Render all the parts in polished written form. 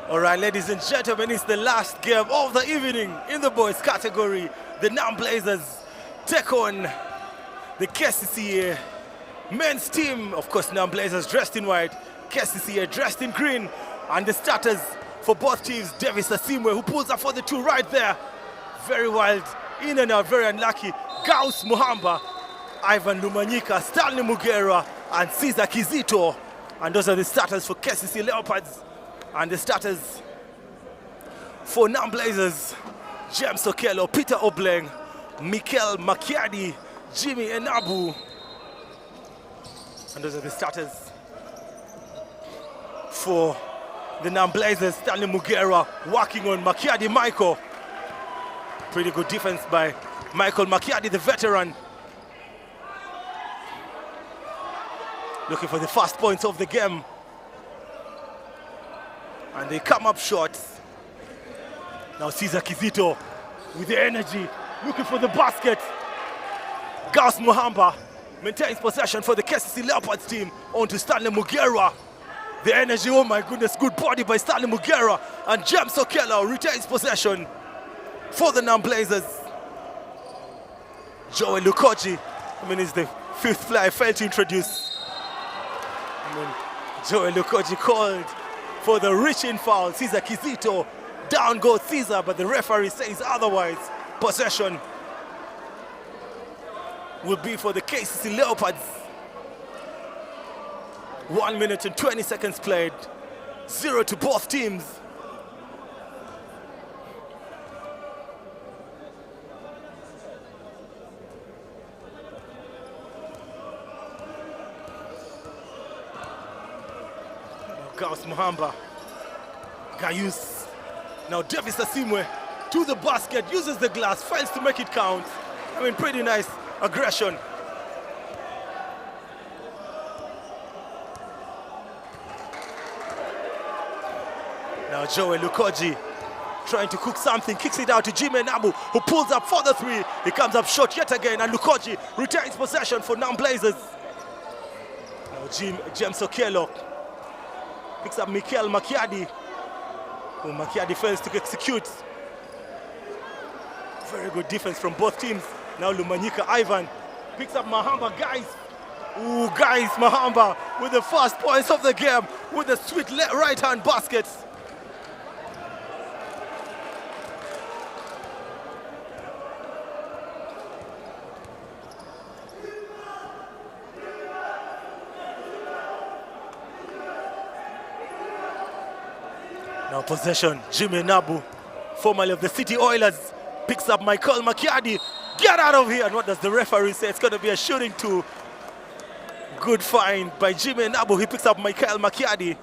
All right, ladies and gentlemen, it's the last game of the evening in the boys category. The Blazers take on the Kcca men's team. Of course, Blazers dressed in white, Kcca dressed in green. And the starters for both teams, Davis Asimwe, who pulls up for the two right there. Very wild, in and out, very unlucky. Gauss Muhamba, Ivan Lumanyika, Stanley Mugera, and Cesar Kizito. And those are the starters for Kcca Leopards. And the starters for Blazers, James Okello, Peter Obleng, Mikel Makiadi, Jimmy Enabu. And those are the starters for the Blazers, Stanley Mugera working on Makiadi Michael. Pretty good defense by Michael Makiadi, the veteran. Looking for the first points of the game. And they come up short. Now Cesar Kizito with the energy, looking for the basket. Gauss Muhamba maintains possession for the Kcca Leopards team. On to Stanley Mugera. The energy, oh my goodness, good body by Stanley Mugera. And James Okello retains possession for the Blazers. Joel Lukoji, it's the fifth player I failed to introduce. Joel Lukoji called for the reaching foul. Cesar Kizito, down goes Cesar, but the referee says otherwise. Possession will be for the Kcca Leopards. 1 minute and 20 seconds played. 0 to both teams. Gauss Muhamba, Gayus. Now Davis Asimwe to the basket, uses the glass, fails to make it count. Pretty nice aggression. Now Joel Lukoji trying to cook something, kicks it out to Jimmy Namu, who pulls up for the three. He comes up short yet again, and Lukoji retains possession for Blazers. Now James Okello picks up Mikel Makiadi, who Makiadi fails to execute. Very good defense from both teams. Now Lumanyika Ivan picks up Mahamba, guys. Ooh, guys, Mahamba with the first points of the game with the sweet right-hand baskets. Now possession, Jimmy Nabu, formerly of the City Oilers, picks up Michael Makiadi. Get out of here! And what does the referee say? It's going to be a shooting two. Good find by Jimmy Nabu. He picks up Michael Makiadi.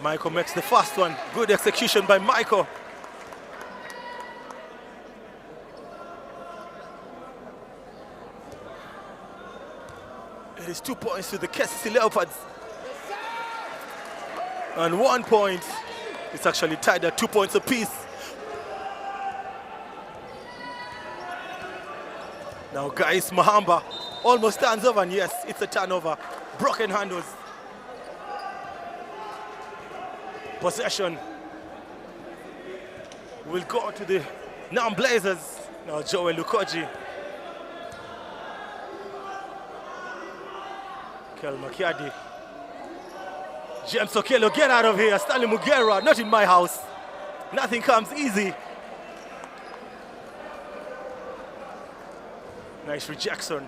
Michael makes the first one. Good execution by Michael. It is 2 points to the Kcca Leopards. And 1 point. It's actually tied at 2 points apiece. Now guys, Mahamba almost turns over, and yes, it's a turnover. Broken handles. Possession will go to the Blazers. Now Joel Lukoji. Mikel Makiadi. James Okello, get out of here. Stanley Mugera, not in my house. Nothing comes easy. Nice rejection.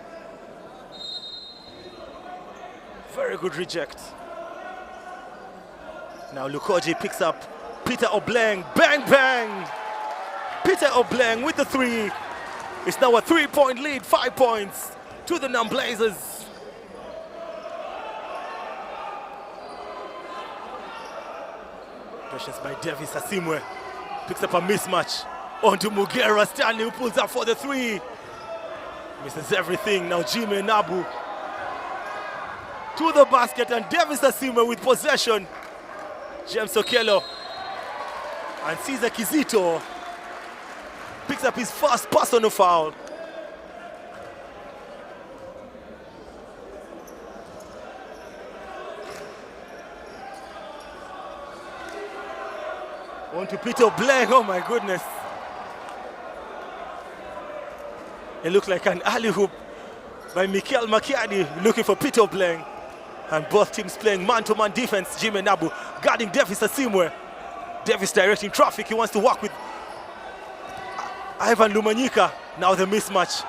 Very good reject. Now Lukoji picks up Peter Obleng. Bang, bang! Peter Obleng with the three. It's now a 3-point lead, 5 points to the Blazers. Patience by Davis Asimwe. Picks up a mismatch. On to Mugera. Stanley, who pulls up for the three. Misses everything. Now Jimmy Nabu to the basket, and Davis Asimwe with possession. James Okello and Cesar Kizito picks picks up his first personal foul. On to Peter Blank, oh my goodness. It looked like an alley-hoop by Mikel Makiadi looking for Peter Blank. And both teams playing man-to-man defense. Jimmy Nabu guarding Davis Asimwe. Davis directing traffic, he wants to work with Ivan Lumanyika. Now the mismatch.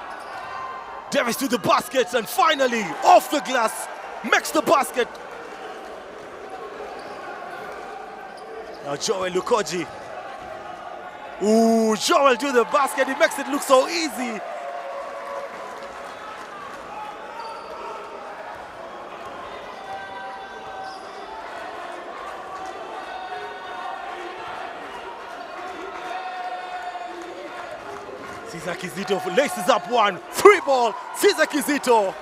Davis to the basket and finally off the glass, makes the basket. Now Joel Lukoji. Ooh, Joel to the basket, he makes it look so easy. Cesar Kizito laces up one, free ball, Cesar Kizito.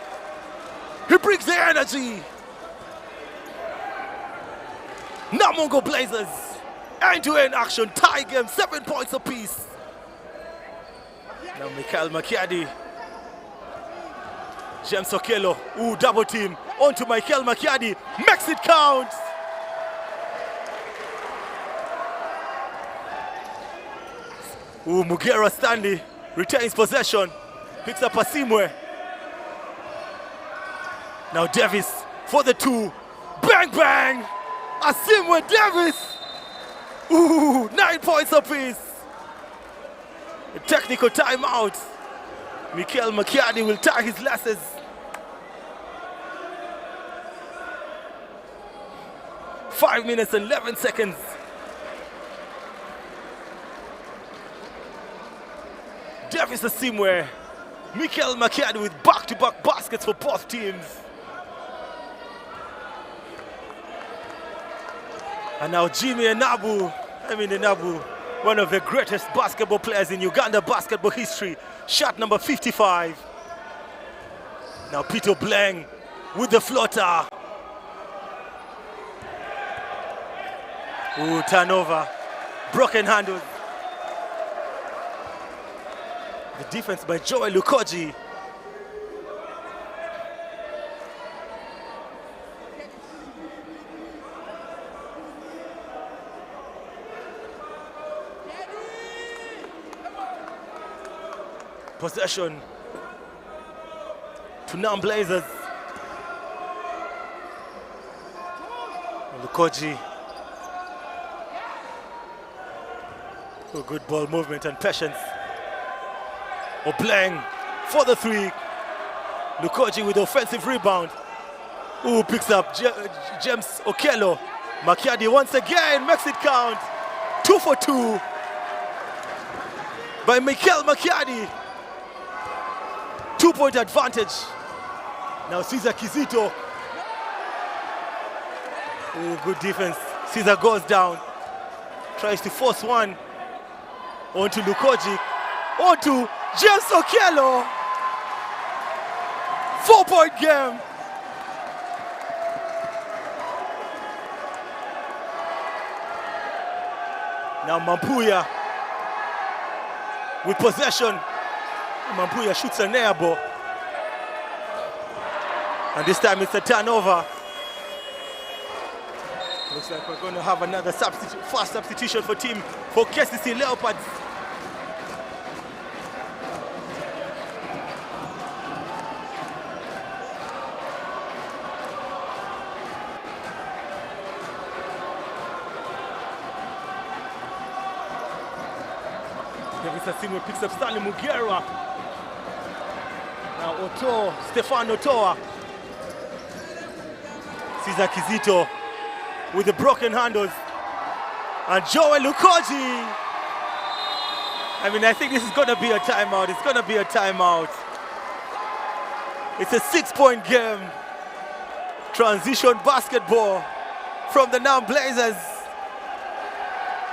He brings the energy. Namuwongo Blazers, end-to-end action, tie game, 7 points apiece. Now Mikel Makiadi, James Okello, ooh, double team, onto Mikel Makiadi, makes it count. Ooh, Mugera Stanley retains possession, picks up Asimwe. Now Davis for the two, bang bang! Asimwe Davis! Ooh, 9 points apiece. A technical timeout. Mikel Makiadi will tie his laces. Five minutes and 11 seconds. Davis Asimwe, Mikel Makiadi with back-to-back baskets for both teams. And now Jimmy Enabu, one of the greatest basketball players in Uganda basketball history. Shot number 55. Now Peter Blank with the floater. Ooh, turnover, broken handles. The defense by Joel Lukoji. Possession to Nam Blazers. Lukoji. Oh, good ball movement and patience. Obleng for the three. Lukoji with offensive rebound. Ooh, picks up James Okello. Makiadi once again makes it count. 2 for 2 by Mikel Makiadi. 2-point advantage. Now Cesar Kizito. Ooh, good defense. Cesar goes down. Tries to force one. Onto Lukoji. Onto James Okello. 4-point game. Now Mampuya with possession. Mampuya shoots an air ball. And this time it's a turnover. Looks like we're going to have another fast substitution for Kcca Leopards. Davis Asimwe picks up Stanley Mugera. Now Stefano Otoa. Cesar Kizito with the broken handles. And Joel Lukoji. I think this is going to be a timeout. It's going to be a timeout. It's a 6-point game. Transition basketball from the Nam Blazers.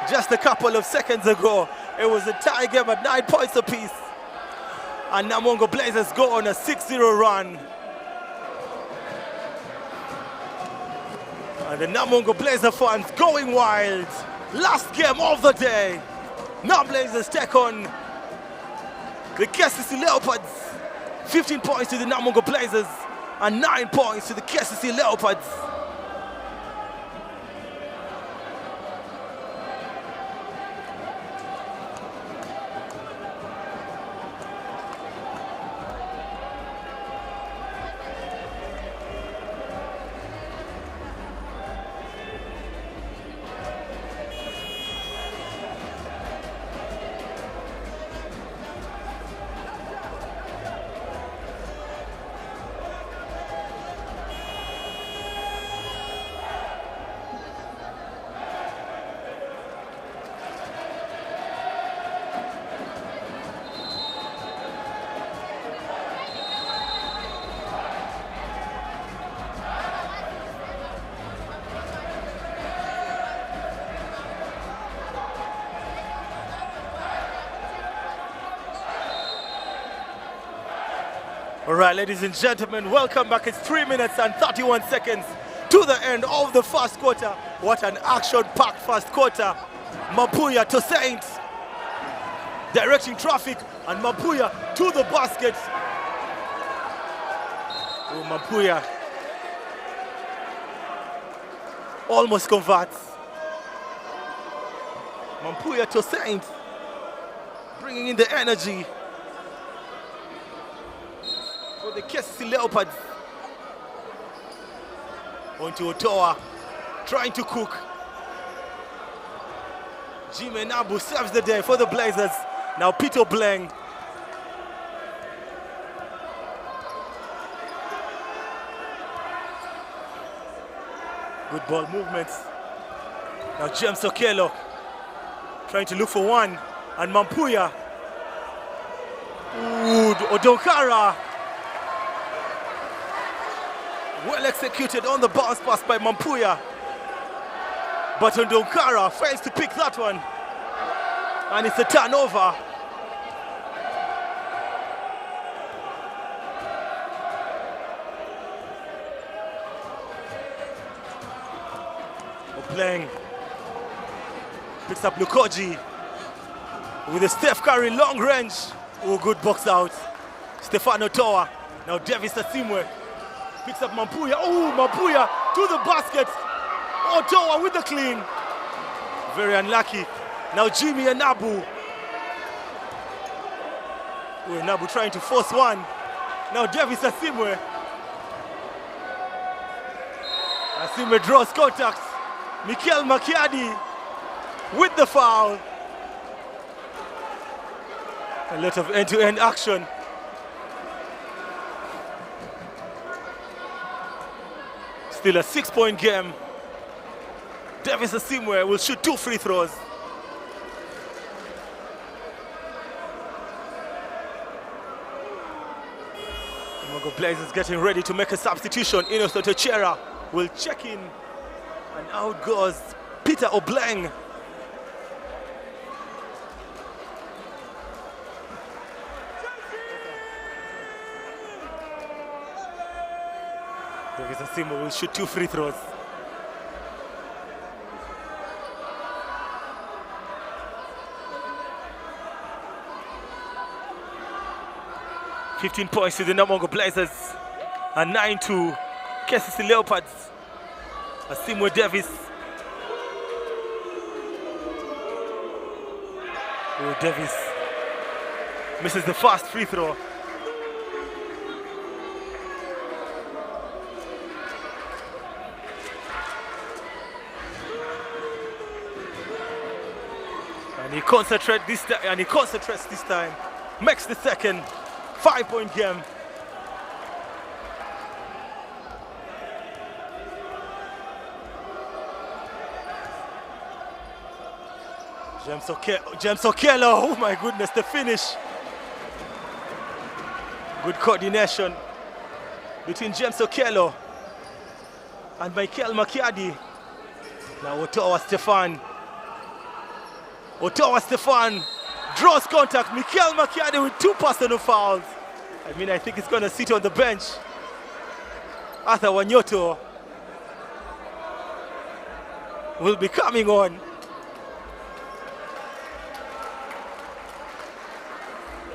Just a couple of seconds ago, it was a tie game at 9 points apiece. And Namuwongo Blazers go on a 6-0 run. And the Namuwongo Blazer fans going wild. Last game of the day. Nam Blazers take on The Kcca Leopards. 15 points to the Namuwongo Blazers and 9 points to the Kcca Leopards. All right, ladies and gentlemen, welcome back. It's 3 minutes and 31 seconds to the end of the first quarter. What an action-packed first quarter. Mapuya to Saint, directing traffic, and Mapuya to the basket. Oh, Mapuya almost converts. Mapuya to Saint, bringing in the energy for the Kcca Leopards. Onto Otoa, trying to cook. Jimmy Nabu serves the day for the Blazers. Now Peter Bleng. Good ball movements. Now James Okello trying to look for one. And Mapuya. Ooh, Odonkara. Well executed on the bounce pass by Mapuya. But Odonkara fails to pick that one. And it's a turnover. Obleng picks up Lukoji with a Steph Curry long range. Oh, good box out. Stefano Toa. Now Davis Asimwe picks up Mapuya. Oh, Mapuya to the basket. Otoa with the clean. Very unlucky. Now Jimmy and Nabu. Oh, Nabu trying to force one. Now Davis Asimwe. Asimwe draws contact. Mikel Makiadi with the foul. A lot of end-to-end action. Still a 6-point game. Davis Asimwe will shoot 2 free throws. Namuwongo Blazers getting ready to make a substitution. Innocent Kcca will check in. And out goes Peter Obleng. Davis Asimwe will shoot 2 free throws. $15 points to the Namuwongo Blazers and 9 to Kcca Leopards. Asimwe Davis. Oh, Davis misses the first free throw. And he concentrates this time. Makes the second 5-point game. James Okello, oh my goodness, the finish. Good coordination between James Okello and Mikel Makiadi. Now Otoa Stefan draws contact. Mikel Makiadi with 2 personal fouls. I think he's going to sit on the bench. Arthur Wanyoto will be coming on.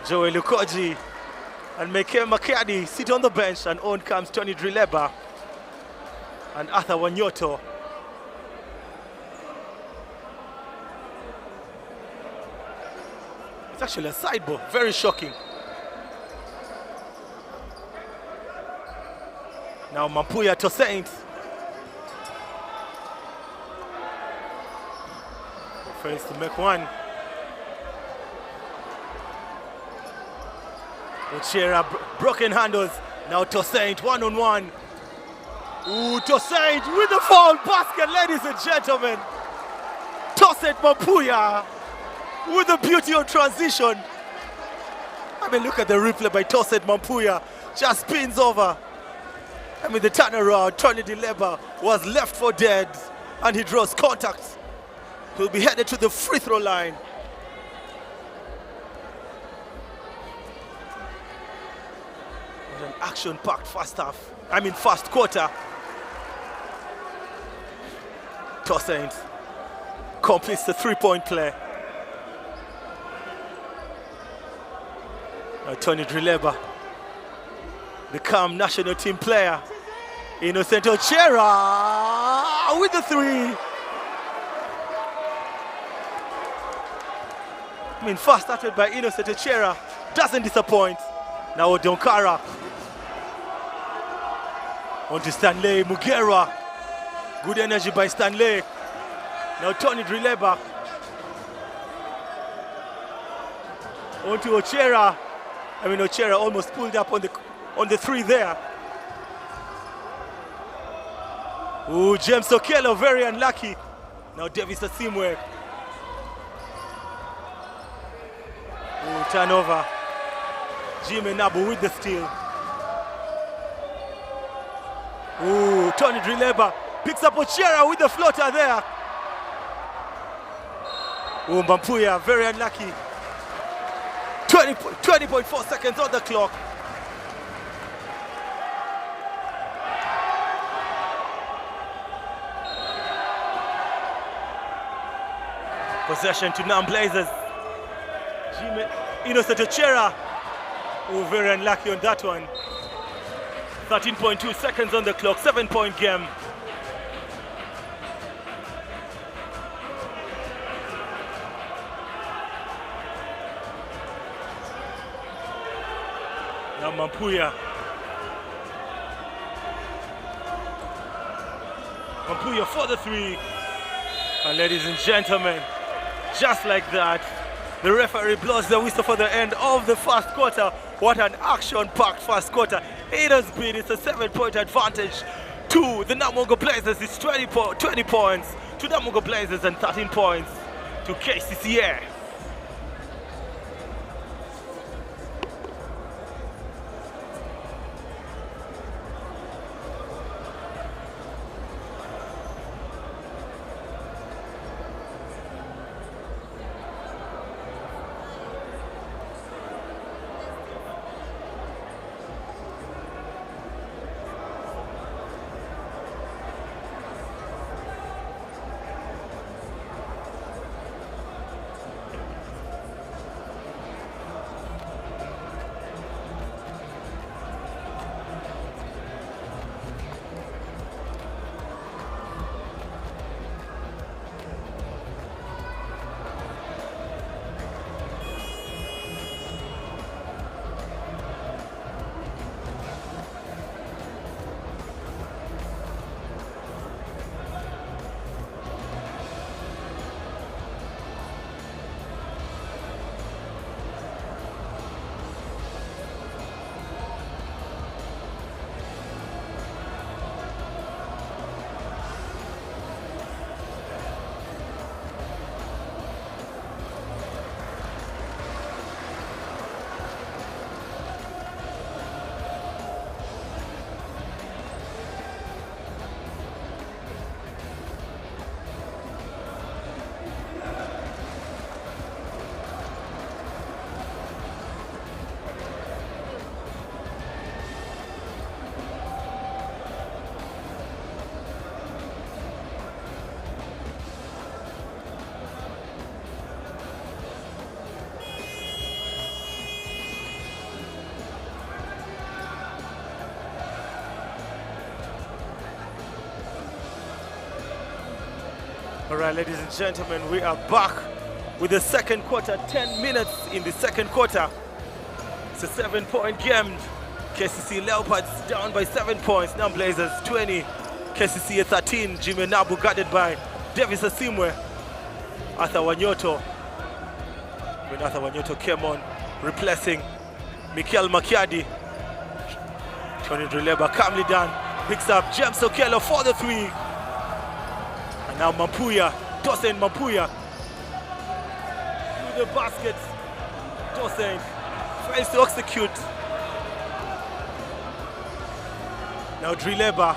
Joey Lukoji and Meke Makadi sit on the bench, and on comes Tony Drileba and Arthur Wanyoto. It's actually a side ball, very shocking. Now Mampuya to Saint. Defense to make one. Ochera broken handles. Now to Saint, 1-on-1. Ooh, to Saint with the foul basket, ladies and gentlemen. Toset Mampuya with the beauty of transition. I mean, look at the replay by Toset Mampuya. Just spins over. I mean, the turnaround, Tony Drileba was left for dead, and he draws contact. He'll be headed to the free throw line. And an action-packed first quarter. Tosaint completes the three-point play. Now Tony Drileba, the calm national team player. Innocent Ochera with the three. I mean, first started by Innocent Ochera, doesn't disappoint. Now Odonkara. On to Stanley Mugera. Good energy by Stanley. Now Tony Drileba. On to Ochera. I mean, Ochera almost pulled up on the three there. Ooh, James Okello, very unlucky. Now Davis Asimwe. Ooh, turnover. Jimmy Nabu with the steal. Ooh, Tony Drileba picks up Ochera with the floater there. Ooh, Mampuya, very unlucky. 20.4 seconds on the clock. Possession to Nam Blazers. Innocent Ochera. Oh, very unlucky on that one. 13.2 seconds on the clock, 7-point game. Now Mampuya. Mampuya for the three. And ladies and gentlemen, just like that, the referee blows the whistle for the end of the first quarter. What an action-packed first quarter it has been. It's a 7-point advantage to the Namuwongo Blazers. It's 20 points to Namuwongo Blazers and 13 points to Kcca. All right, ladies and gentlemen, we are back with the second quarter. 10 minutes in the second quarter. It's a 7-point game. Kcca Leopards down by 7 points. Nam Blazers 20, Kcca 13. Jimmy Nabu guarded by Davis Asimwe. Arthur Wanyoto. When Arthur Wanyoto came on, replacing Mikel Makiadi. Tony Drileba calmly done. Picks up James Okello for the 3. And now Mampuya, Dosen Mampuya. To the basket. Dosen fails to execute. Now Drileba,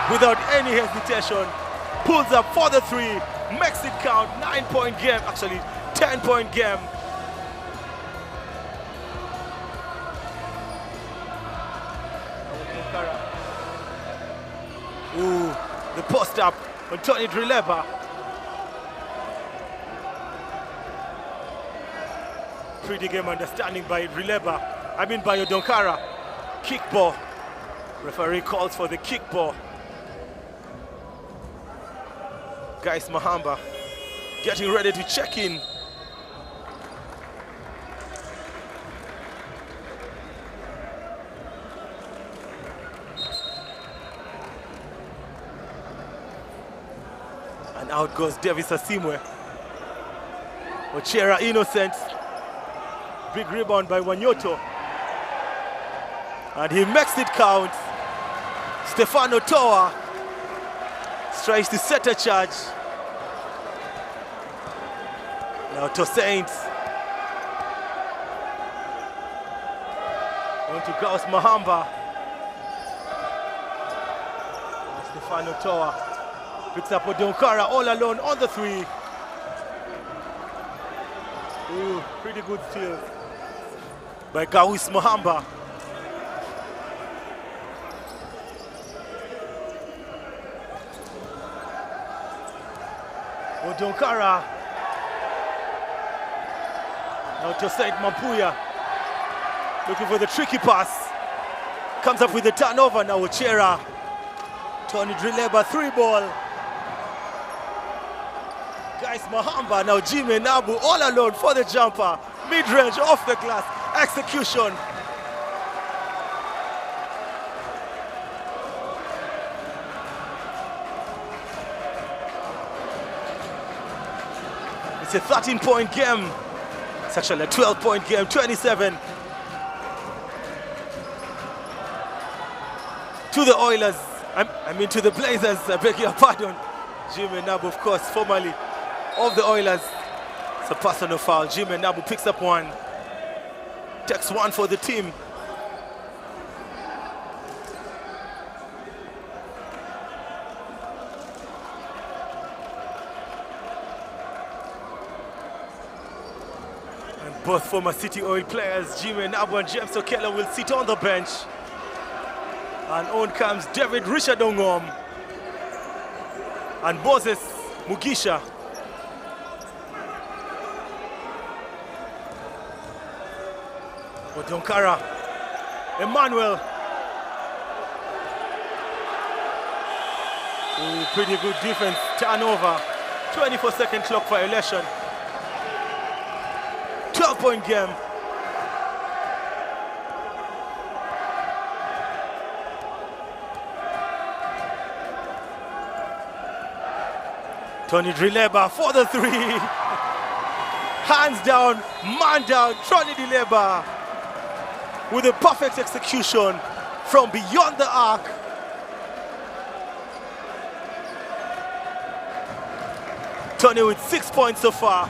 without any hesitation, pulls up for the 3. Makes it count. 9-point game, actually 10-point game. Ooh, the post up on Tony Drileba. Pretty game understanding by Drileba. By Odonkara. Kick ball. Referee calls for the kick ball. Guys Mahamba getting ready to check in. And out goes Davis Asimwe. Ochera innocent. Big rebound by Wanyoto. And he makes it count. Stefano Toa tries to set a charge. Now to Saints. On to Gauss Mahamba. And Stefano Toa picks up Odonkara all alone on the 3. Ooh, pretty good steal by Gauss Mahamba. Odonkara. Now to Saint Mampuya. Looking for the tricky pass. Comes up with the turnover now. Ochera. Tony Drileba 3 ball. Guys Mahamba. Now Jimmy Nabu all alone for the jumper. Mid-range off the glass. Execution. It's a 13-point game. It's actually a 12-point game, 27. To the Oilers, to the Blazers, I beg your pardon. Jimmy Nabu, of course, formerly of the Oilers. It's a personal foul. Jimmy Nabu picks up 1. Takes 1 for the team. Both former City Oil players, Jimmy Nabu and James Okello, will sit on the bench. And on comes David Richard Ongom and Moses Mugisha. Odonkara, Emmanuel. Ooh, pretty good defense, turnover. 24-second clock violation. 12-point game. Tony Drileba for the 3. Hands down, man down. Tony Drileba with a perfect execution from beyond the arc. Tony with 6 points so far.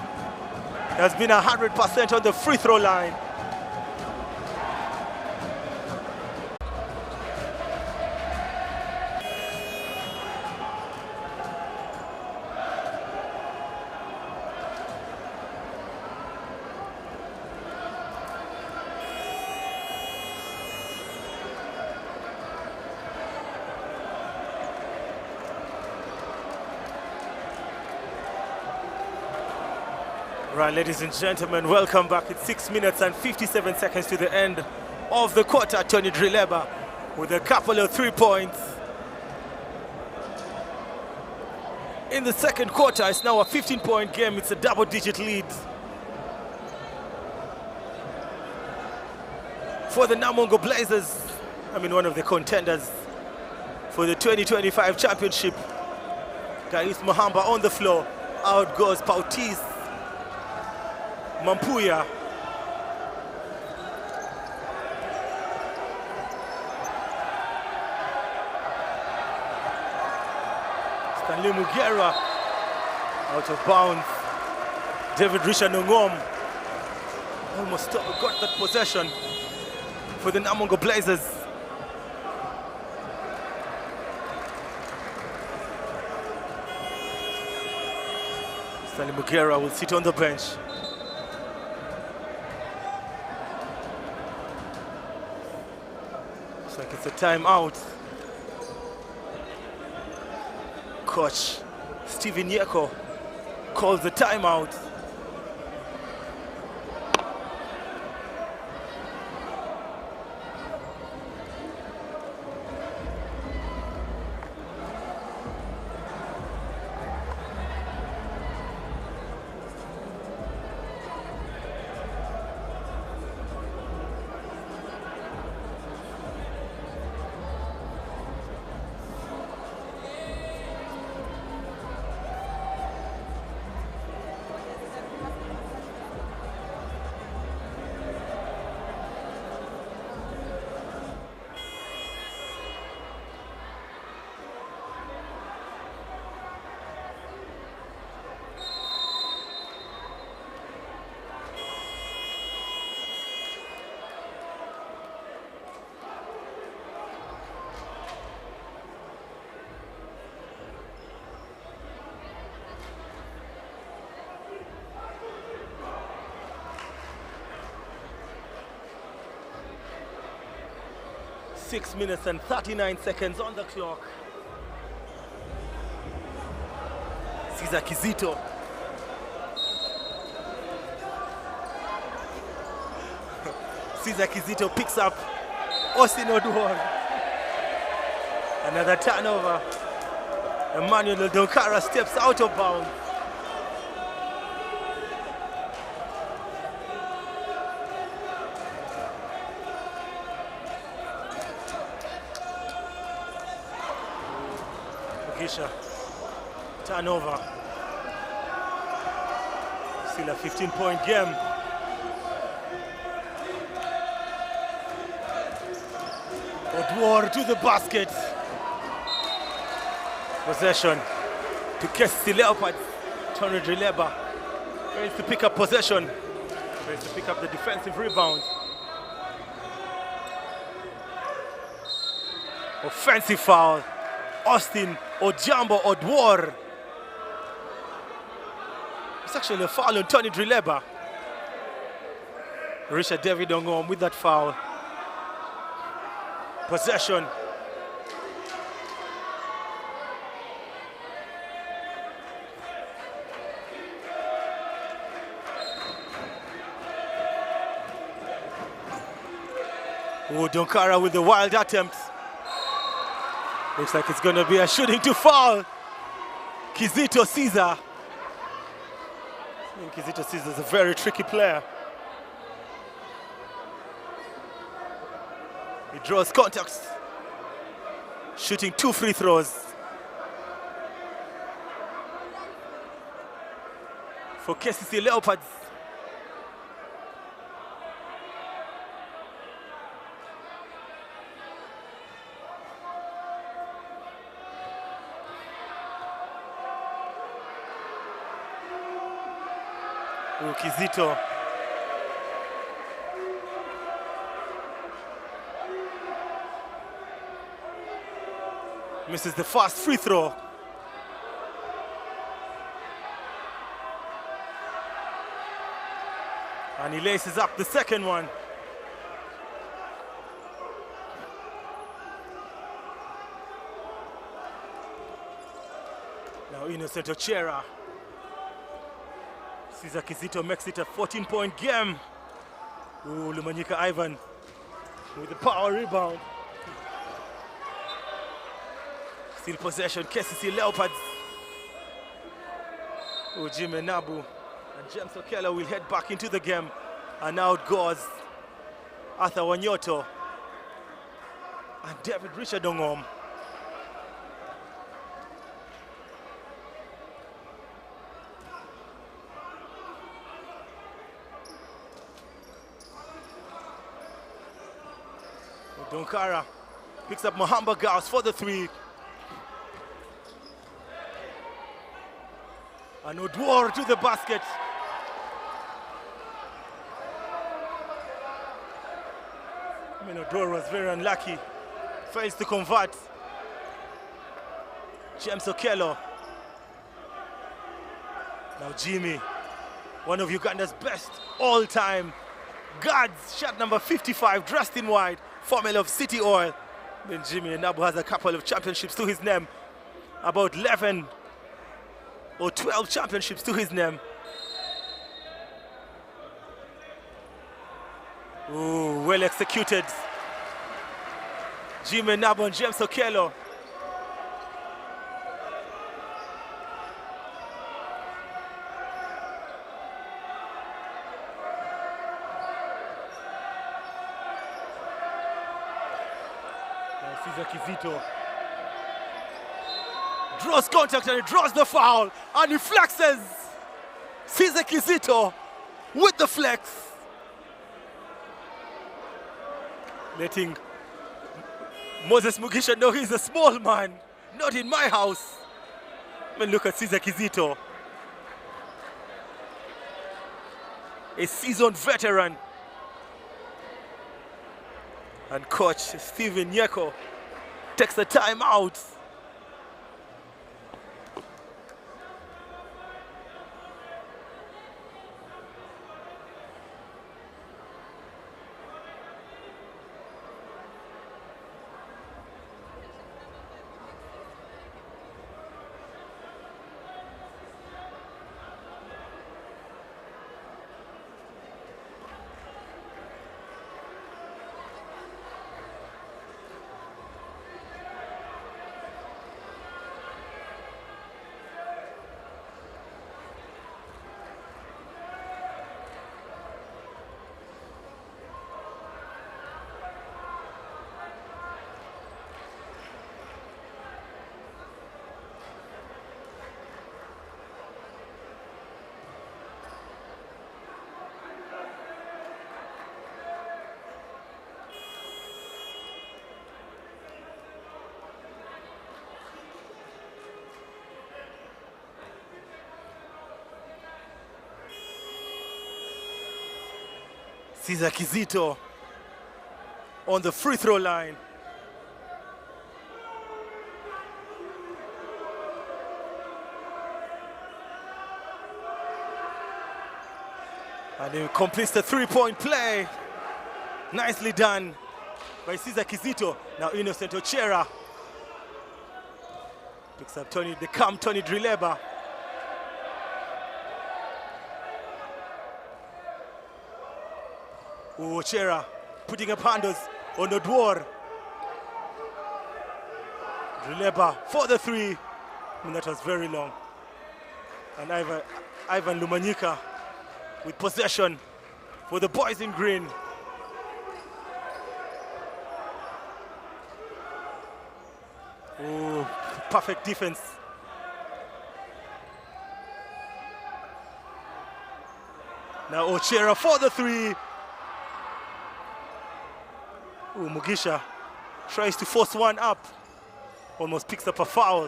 Has been 100% on the free throw line. Right, ladies and gentlemen, welcome back. It's 6 minutes and 57 seconds to the end of the quarter. Tony Drileba with a couple of 3 points. in the second quarter. It's now a 15-point game. It's a double-digit lead for the Namuwongo Blazers. I mean, one of the contenders for the 2025 championship. Garis Mahamba on the floor. Out goes Pautis Mampuya. Stanley Mugera out of bounds. David Richard Nongom almost got that possession for the Namuwongo Blazers. Stanley Mugera will sit on the bench. Looks like it's a timeout. Coach Steven Yeko calls the timeout. Six minutes and 39 seconds on the clock. Cesar Kizito. Cesar Kizito picks up Austin Odwar. Another turnover. Emmanuel Donkara steps out of bounds. Turnover. Still a 15-point game. Odwar to the basket. Possession to Kcca Leopards. Tony Drileba tries to pick up possession. Tries to pick up the defensive rebound. Offensive foul. Austin Ojambo Odwar. It's actually a foul on Tony Drileba. Richard David Ongom with that foul. Possession. Oh, Donkara with the wild attempt. Looks like it's going to be a shooting to foul. Kizito Caesar. Kizito Caesar is a very tricky player. He draws contacts. Shooting 2 free throws. For Kcca Leopards. Kizito. Misses the first free throw. And he laces up the second one. Now Innocent Ochera. Cesar Kizito makes it a 14-point game. Ooh, Lumanyika Ivan with the power rebound. Still possession, Kcca Leopards. Jimmy Nabu and James Okello will head back into the game. And now it goes Arthur Wanyoto and David Richard Ongom. Donkara picks up Mahamba Gauss for the 3. And Odwar to the basket. Odwar was very unlucky. Fails to convert. James Okello. Now Jimmy, one of Uganda's best all-time guards, shot number 55, dressed in white, formula of City Oil. Then Jimmy Nabu has a couple of championships to his name, about 11 or 12 championships to his name. Ooh, well executed. Jimmy Nabu and James Okello. Kcca draws contact and he draws the foul and he flexes. Kcca with the flex, letting Moses Mugisha know he's a small man, not in my house. I mean, look at Kcca, a seasoned veteran. And coach Stephen Nyeko takes the time out. Kcca on the free throw line. And he completes the three-point play. Nicely done by Kcca. Now Innocent Ochera picks up Tony Drileba. Ochera putting up handles on Odwar. Drileba for the 3. And that was very long. And Ivan Lumanyika with possession for the boys in green. Oh, perfect defense. Now Ochera for the 3. Ooh, Mugisha tries to force one up, almost picks up a foul.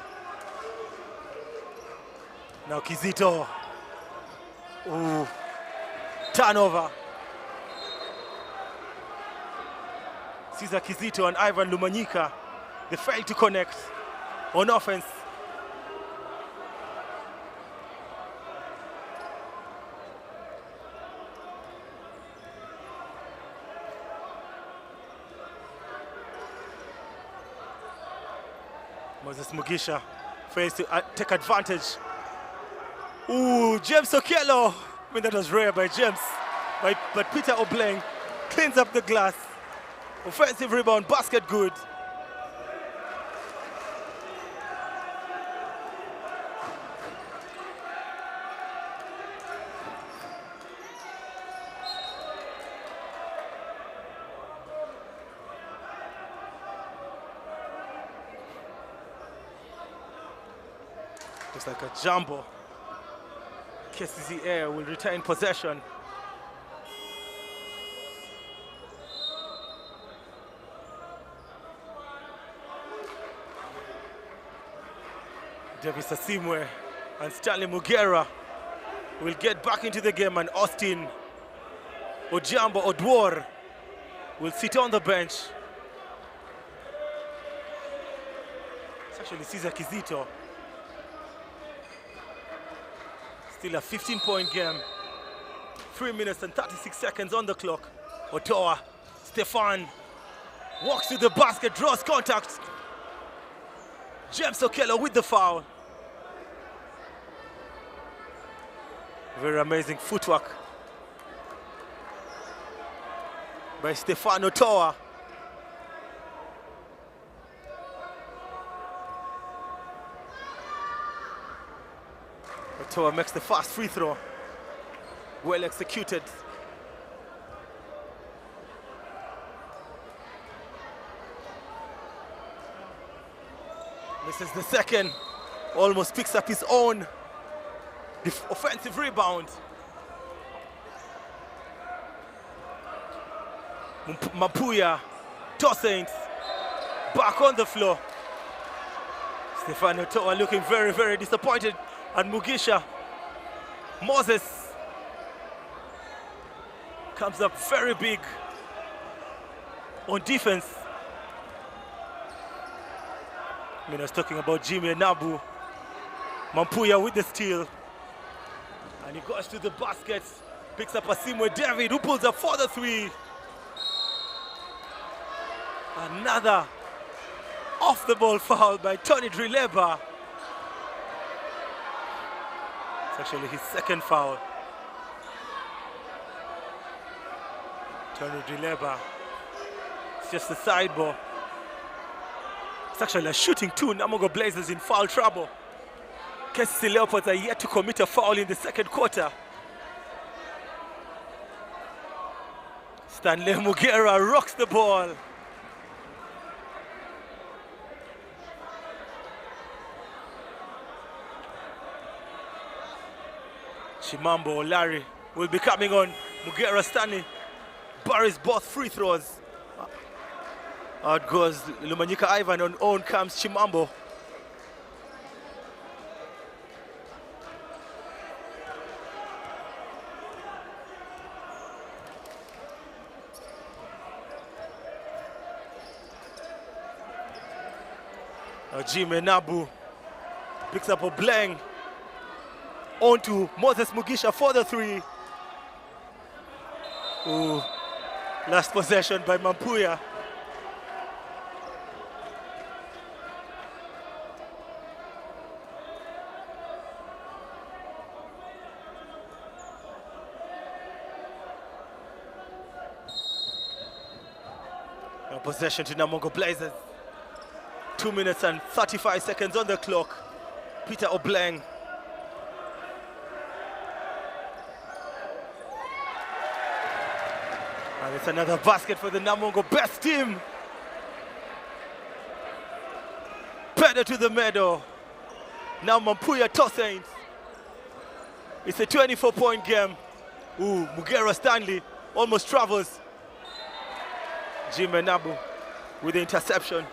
Now Kizito. Ooh, turnover. Cesar Kizito and Ivan Lumanyika, they failed to connect on offense. Moses Mugisha fails to take advantage. Ooh, James Okello. I mean, that was rare by James. But Peter Obleng cleans up the glass. Offensive rebound, basket good. Looks like a jumbo. Kcca will retain possession. Davis Asimwe and Stanley Mugera will get back into the game, and Austin Ojambo Odwor will sit on the bench. It's actually Cesar Kizito. Still a 15-point game. 3 minutes and 36 seconds on the clock. Otoa, Stefan walks to the basket, draws contact. James Okello with the foul. Very amazing footwork by Stefan Otoa. Otoa makes the fast free throw. Well executed. Misses the second. Almost picks up his own offensive rebound. Mapuya, Tosaints, back on the floor. Stefano Toa looking very, very disappointed. And Mugisha Moses comes up very big on defense. I was talking about Jimmy Nabu. Mampuya with the steal. And he goes to the basket, picks up Asimwe David, who pulls up for the three. Another off-the-ball foul by Tony Drileba. It's actually his second foul. Tony Drileba. It's just a sideball. It's actually a shooting two. Namuwongo Blazers in foul trouble. Kcca Leopards are yet to commit a foul in the second quarter. Stanley Mugera rocks the ball. Chimambo Larry will be coming on. Mugera Stanley buries both free throws. Out goes Lumanyika Ivan, on own comes Chimambo. Jimmy Nabu picks up a blank onto Moses Mugisha for the three. Ooh, last possession by Mampuya. Now possession to Namuwongo Blazers. 2 minutes and 35 seconds on the clock. Peter Obleng. And it's another basket for the Namuwongo best team. Pedal to the meadow. Now Mampuya Tosaints. It's a 24-point game. Ooh, Mugera Stanley almost travels. Jimmy Nabu with the interception.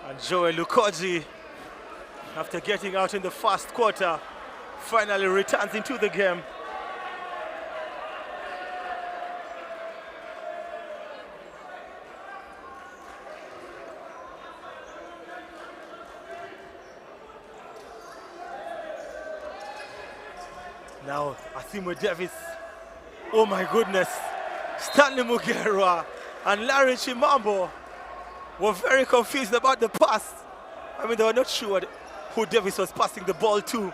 And Joel Lukoji, after getting out in the first quarter, finally returns into the game. Now Asimwe Davis, oh my goodness, Stanley Mugera and Larry Chimambo were very confused about the pass. I mean, they were not sure who Davis was passing the ball to.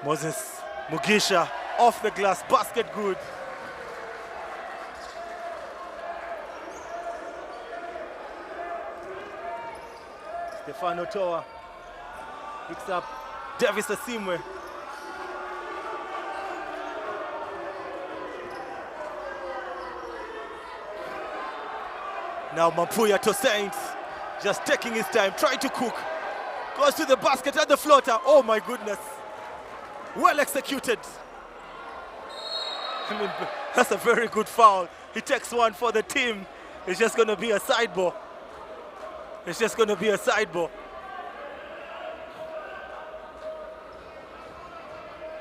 Moses Mugisha off the glass, basket good. Stefano Toa picks up Davis Asimwe. Now Mampuya Tosaint just taking his time, trying to cook. Goes to the basket at the floater. Oh my goodness. Well executed. I mean, that's a very good foul. He takes one for the team. It's just going to be a side ball. It's just going to be a side ball.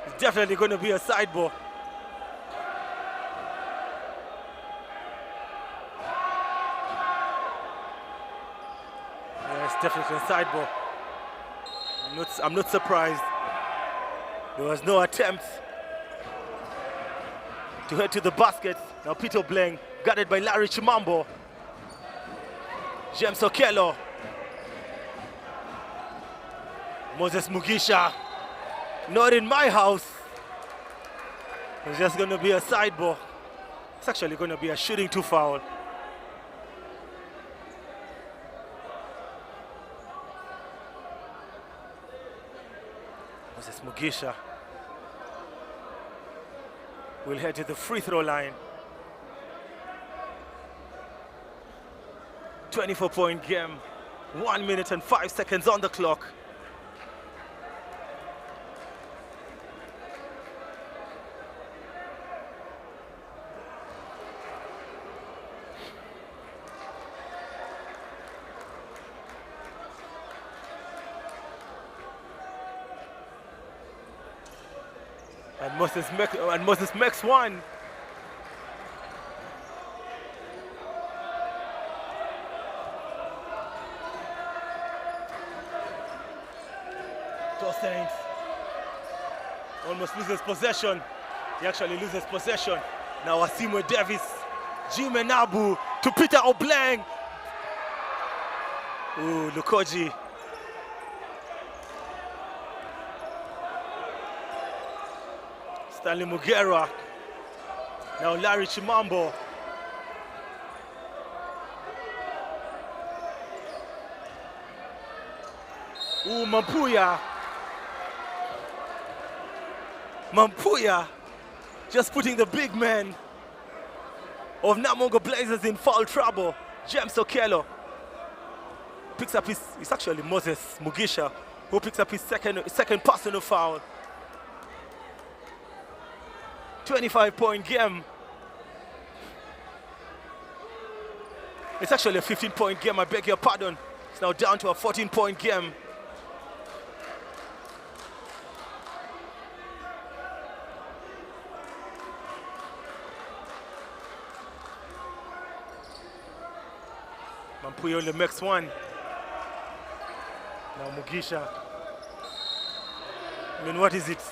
It's definitely going to be a side ball. Yeah, it's definitely a side ball. I'm not surprised. There was no attempt to head to the basket. Now Peter Bleng, guarded by Larry Chimambo. James Okello. Moses Mugisha. Not in my house. It's just going to be a side ball. It's actually going to be a shooting two foul. Moses Mugisha will head to the free throw line. 24-point game, 1 minute and 5 seconds on the clock. And Moses makes one. Tosaint almost loses possession. He actually loses possession. Now Asimwe Davis, Jimmy Nabu to Peter Obleng. Ooh, Lukoji. Stanley Mugera. Now Larry Chimambo. Ooh, Mampuya. Mampuya just putting the big man of Namuwongo Blazers in foul trouble. James Okello picks up it's actually Moses Mugisha who picks up his second personal foul. 25-point game. It's actually a 15-point game, I beg your pardon. It's now down to a 14-point game. Mampuya only makes one. Now Mugisha. I mean, what is it?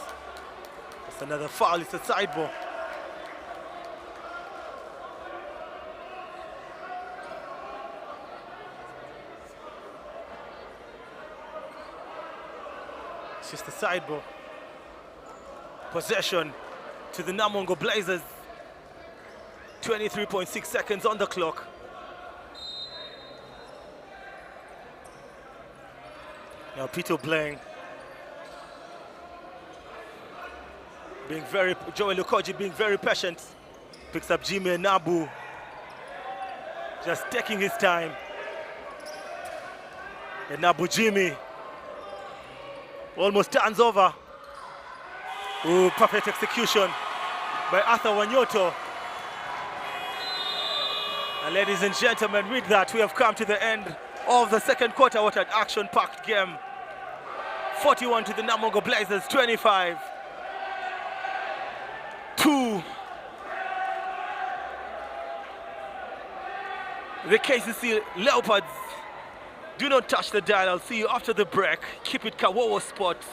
It's another foul, it's a side ball. It's just a side ball. Possession to the Namuwongo Blazers. 23.6 seconds on the clock. Now Peter Bleng Joey Lukoji being very patient. Picks up Jimmy Nabu. Just taking his time. And Nabu Jimmy almost turns over. Ooh, perfect execution by Arthur Wanyoto. And ladies and gentlemen, with that, we have come to the end of the second quarter. What an action-packed game. 41 to the Namuwongo Blazers, 25 to the Kcca Leopards. Do not touch the dial. I'll see you after the break. Keep it Kawowo Sports.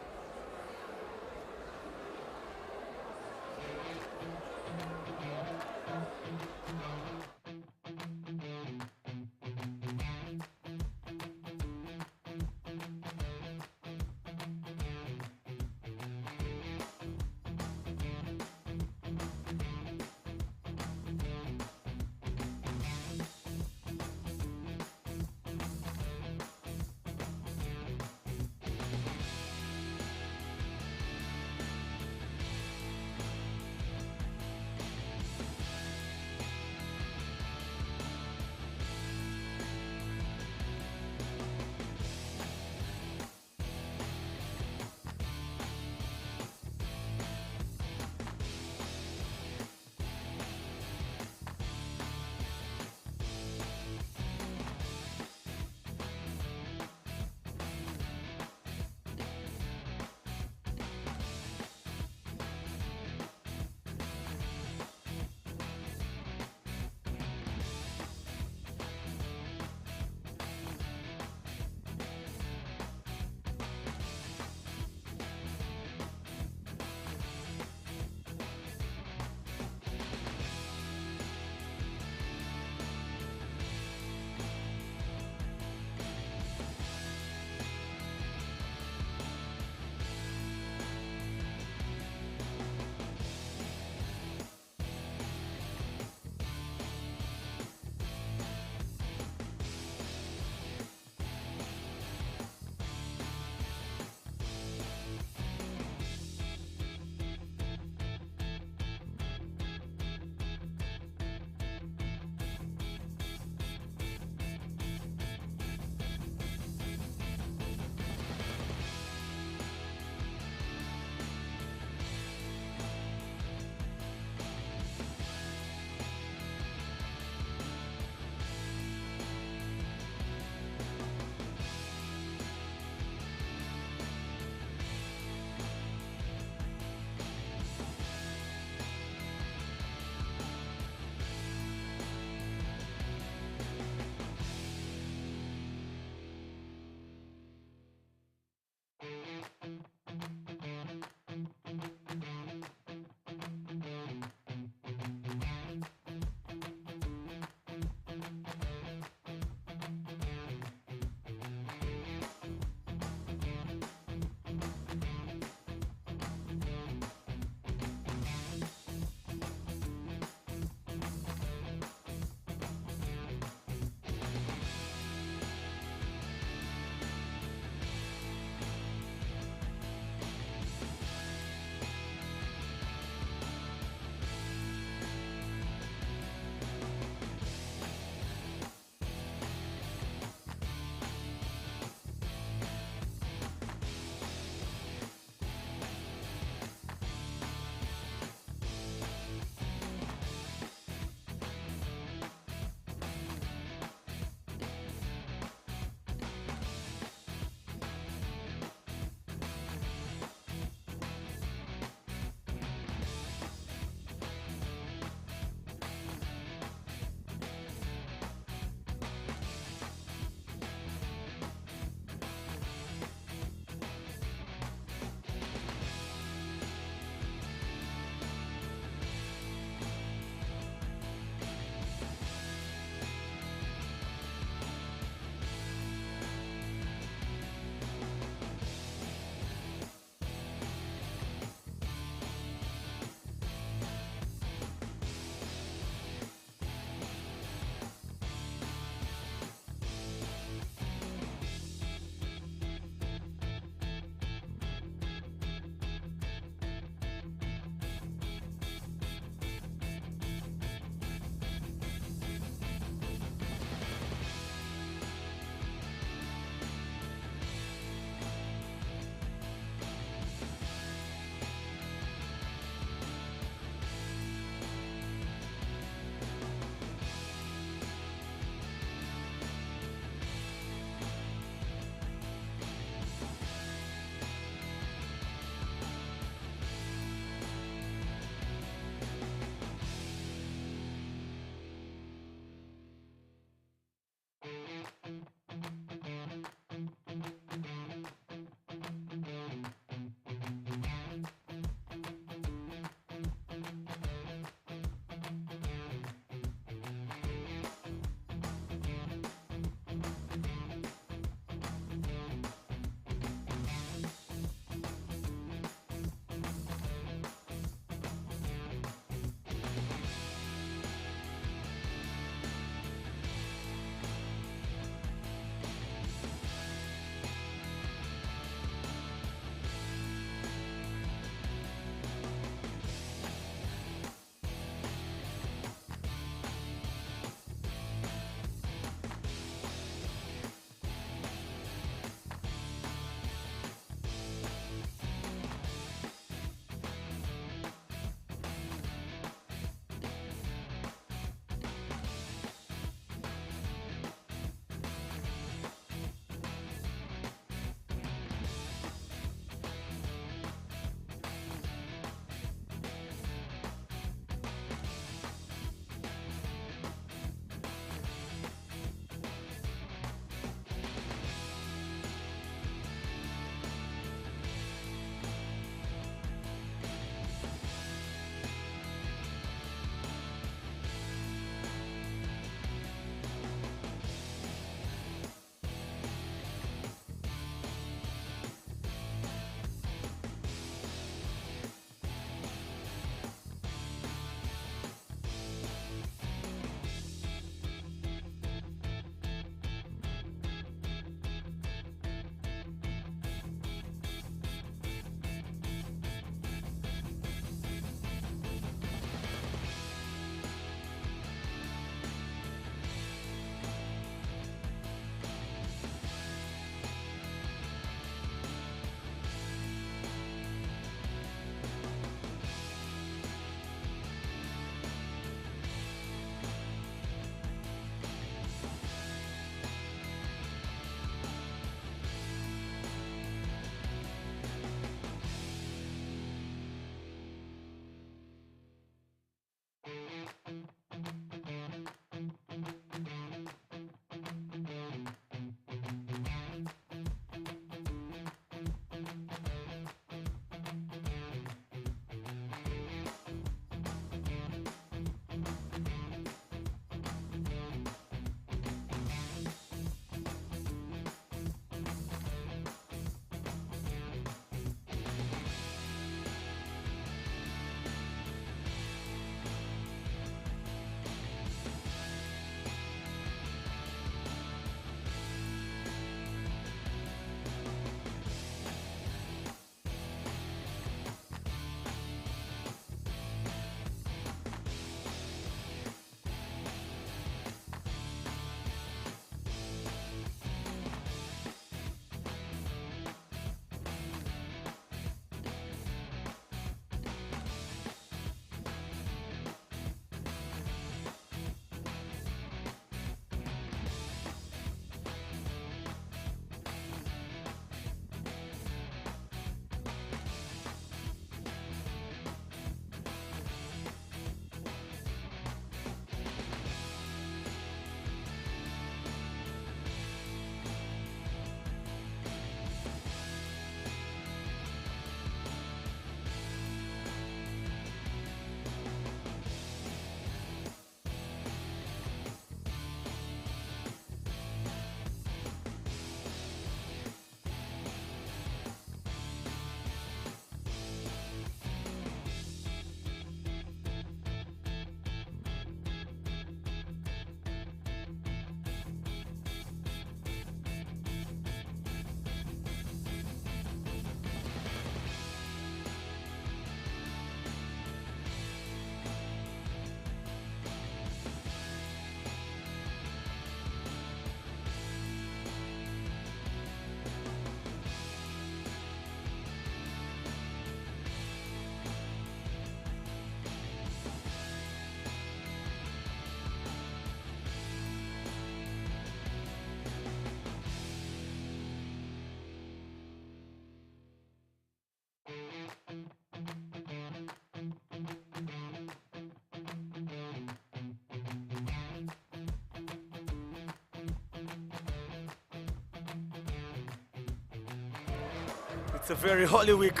It's a very holy week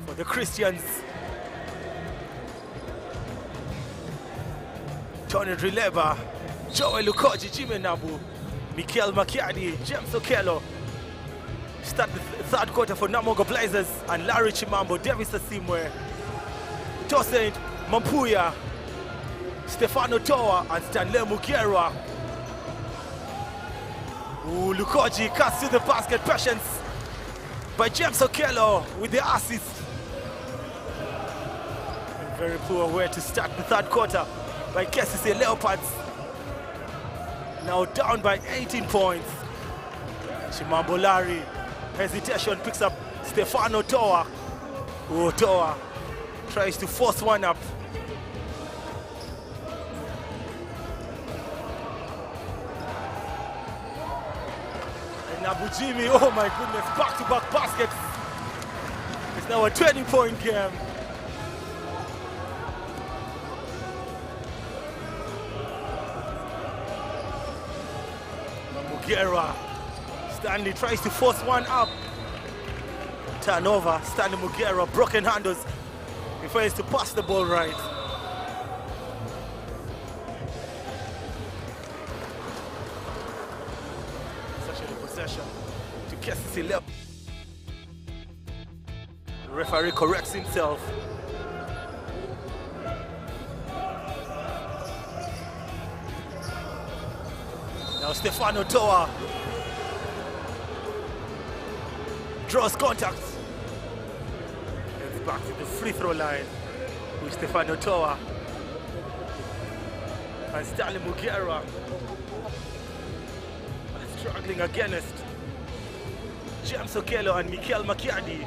for the Christians. Tony Drileba, Joel Lukoji, Jimmy Nabu, Mikel Makiadi, James Okello. Start the third quarter for Namuwongo Blazers and Larry Chimambo, Davis Asimwe, Tosaint Mampuya, Stefano Toa and Stanley Mugerwa. Lukoji cuts to the basket, patience by James Okello with the assist. A very poor way to start the third quarter by Kcca Leopards. Now down by 18 points. Chimambo Larry, hesitation, picks up Stefano Toa. Toa tries to force one up. Abu Jimmy, oh my goodness, back-to-back baskets. It's now a 20-point game. Mugera, Stanley tries to force one up. Turnover, Stanley Mugera, broken handles. He fails to pass the ball right. Possession to Kcca Leopards. The referee corrects himself. Now Stefano Toa draws contact. Heads back to the free throw line with Stefano Toa and Stanley Mugera. Struggling against James Okello and Mikel Makiadi.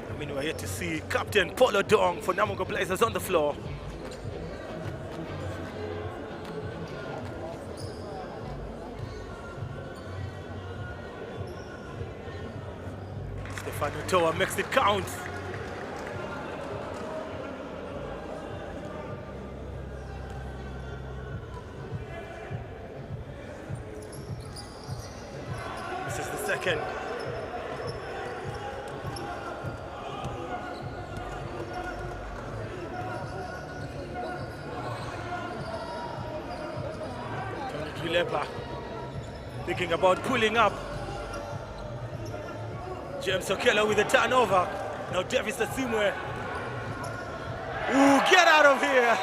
I mean, we're yet to see Captain Polo Dong for Namuwongo Blazers on the floor. Stefano Toa makes it count. This is the second. Tony Drileba thinking about pulling up. James Okello with a turnover. Now Davis Asimwe. Ooh, get out of here!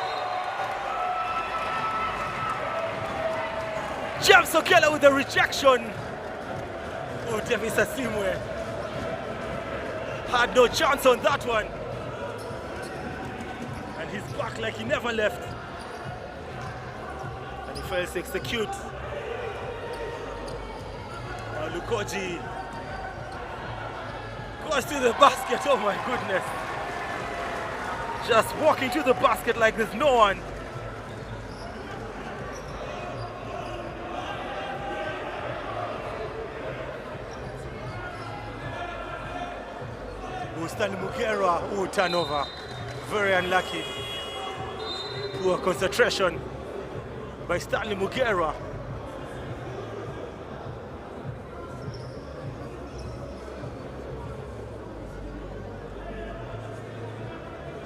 James Okello with a rejection. Oh, Davis Asimwe had no chance on that one. And he's back like he never left. And he fails to execute. Now Lukoji goes to the basket, oh my goodness. Just walking to the basket like there's no one. Stanley Mugera, turnover. Very unlucky. Poor concentration by Stanley Mugera.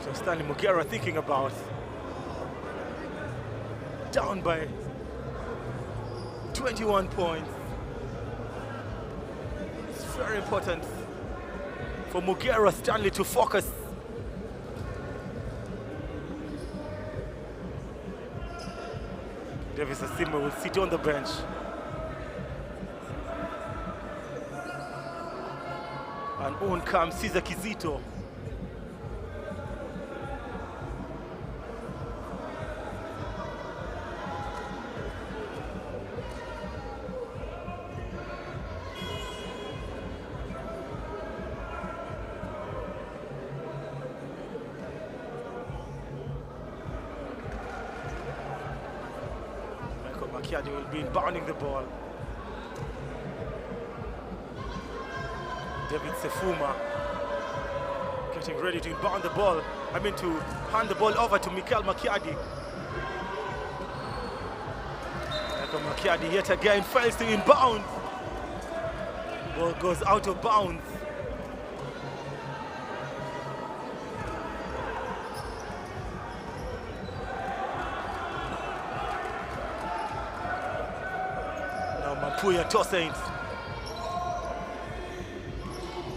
So Stanley Mugera thinking about down by 21 points. It's very important for Mugera Stanley to focus. Davis Asimwe will sit on the bench. And on comes Cesar Kizito. Makiadi will be inbounding the ball. David Sefuma getting ready to inbound the ball. To hand the ball over to Mikel Makiadi. Makiadi yet again fails to inbound. Ball goes out of bounds. Now Mampuya tossing.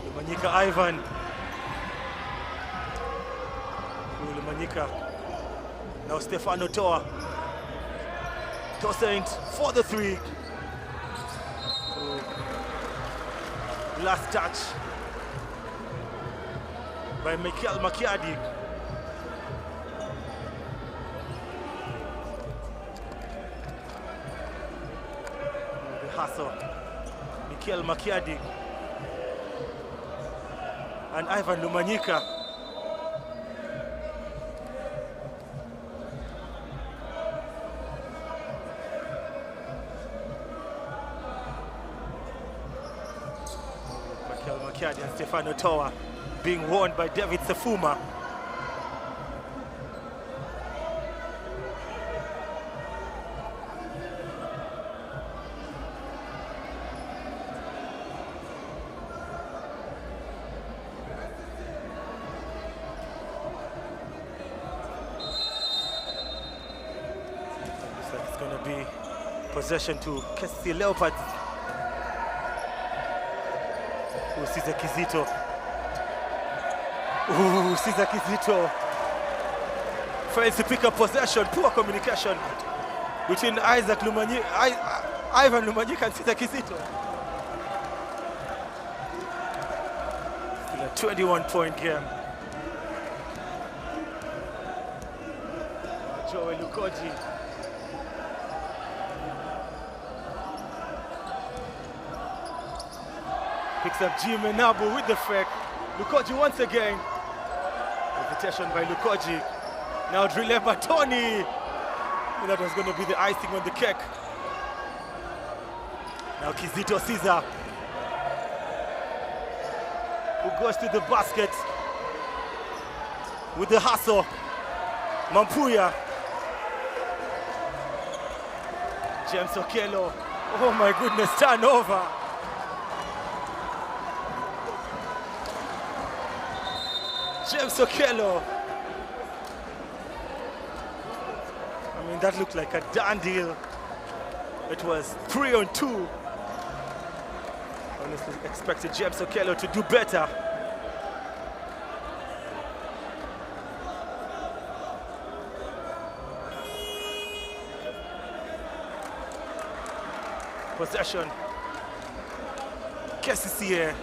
Lumanyika Ivan. Lumanyika. Now Stefano Toa. Tossing for the three. Last touch by Mikel Makiadi. The hustle. Mikel Makiadi and Ivan Lumanyika. Makiadi and Stefano Toa being warned by David Sefuma. Looks like it's going to be possession to Kcca Leopards. Cesar Kizito. Cesar Kizito fails to pick up possession. Poor communication between Ivan Lumanyika and Cesar Kizito. Still a 21-point game. Joel Lukoji. Picks up Jimmy Nabu with the fake. Lukoji once again. Invitation by Lukoji. Now Drille Batoni. That was going to be the icing on the cake. Now Kizito Cesar, who goes to the basket with the hustle. Mampuya. James Okello. Oh my goodness, turnover. James Okello. I mean, that looked like a done deal. It was 3-on-2. Honestly expected James Okello to do better. Possession. Kcca.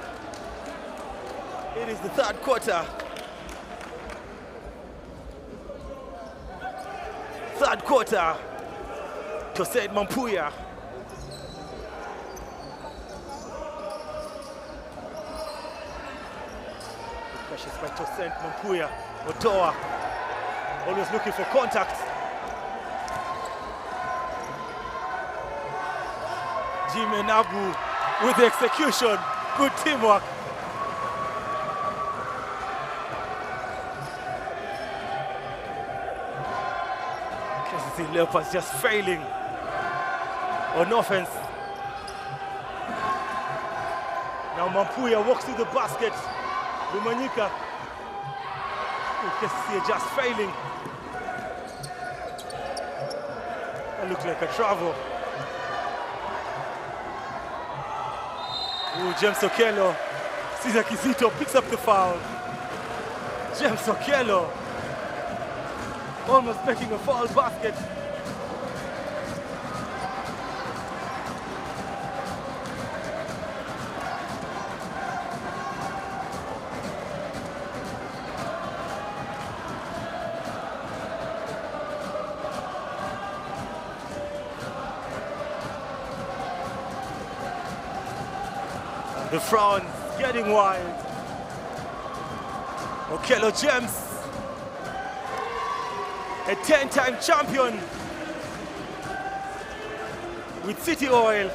It is the third quarter. Third quarter. Tosaid Mampuya. Pressures by Tosaid Mampuya. Otoa. Always looking for contact. Jimmy Nabu with the execution. Good teamwork. Kcca Leopards just failing on offense. Now Mampuya walks to the basket. Lumanyika. Kcca just failing. That looks like a travel. James Okello. Cesar Kizito picks up the foul. James Okello almost making a foul basket. The frowns getting wild. Okello James, a 10-time champion with City Oil.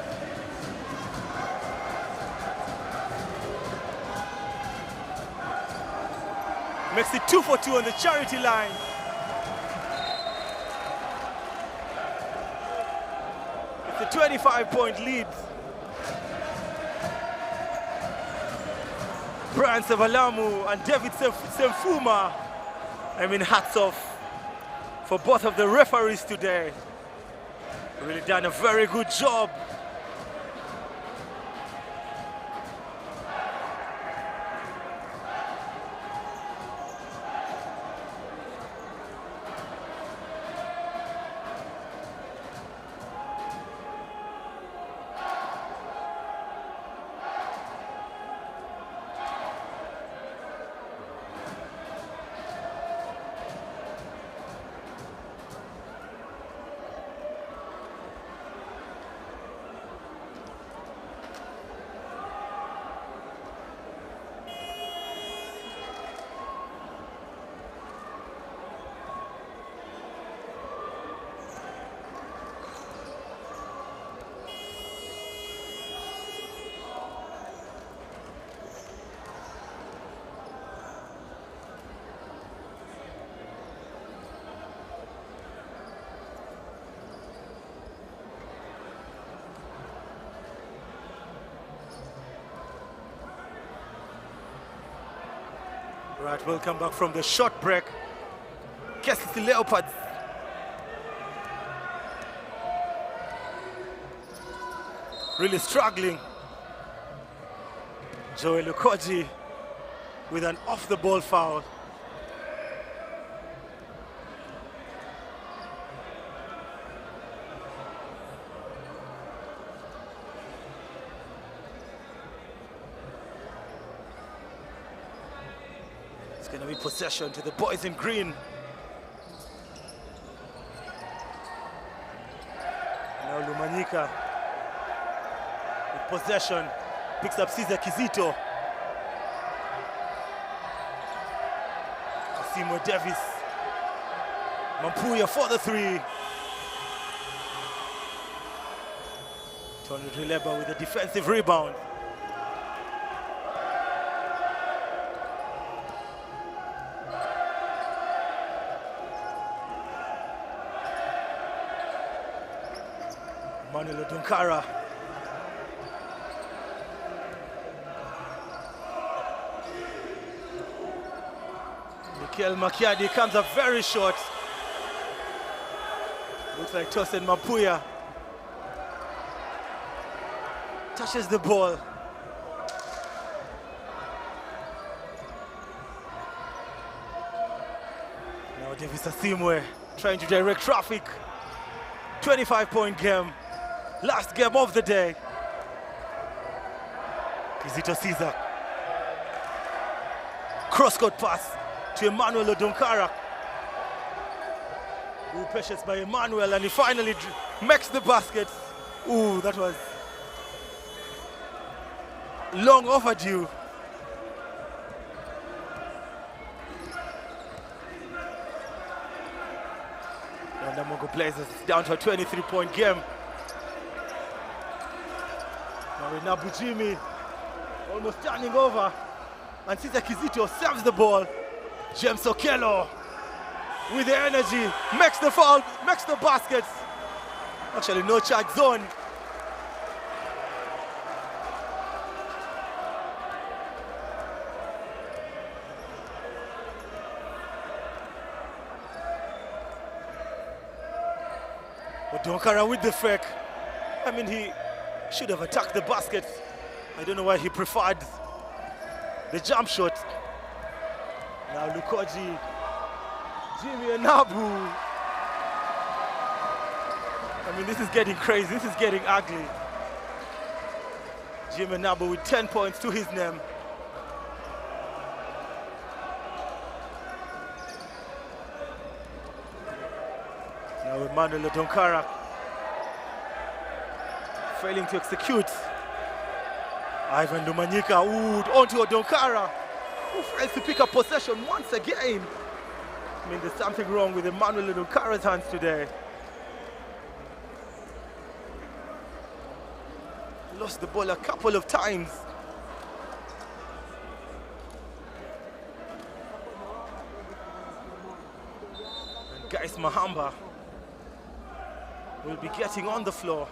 Makes it 2 for 2 on the charity line. 25-point lead. Brian Sevalamu and David Semfuma. I mean, hats off for both of the referees today. Really done a very good job. Right, we'll come back from the short break. Kcca Leopards. Really struggling. Joel Lukoji with an off-the-ball foul. It's going to be possession to the boys in green. Now Lumanyika with possession, picks up Cesar Kizito. Asimo Davis. Mampuya for the three. Tony Rileba with a defensive rebound. Manuel Odonkara. Mikel Makiadi comes up very short. Looks like Tosin Mampuya touches the ball. Now Davis Asimwe trying to direct traffic. 25-point game. Last game of the day. Kizito Caesar. Cross-court pass to Emmanuel Odonkara. Ooh, pressures by Emmanuel, and he finally makes the basket. Ooh, that was long overdue. And Namuwongo Blazers down to a 23-point game. Now Nabujimi almost turning over, and Cesar Kizito serves the ball. James Okello with the energy, makes the foul, makes the baskets. Actually, no charge zone. Odonkara with the fake. I mean, he should have attacked the basket. I don't know why he preferred the jump shot. Now Lukoji, Jimmy and Nabu. I mean, this is getting crazy. This is getting ugly. Jimmy Nabu with 10 points to his name. Now Emmanuel Odonkara failing to execute. Ivan Lumanyika, onto Odonkara, who fails to pick up possession once again. I mean, there's something wrong with Emmanuel Odonkara's hands today. Lost the ball a couple of times. And Guys Mahamba will be getting on the floor.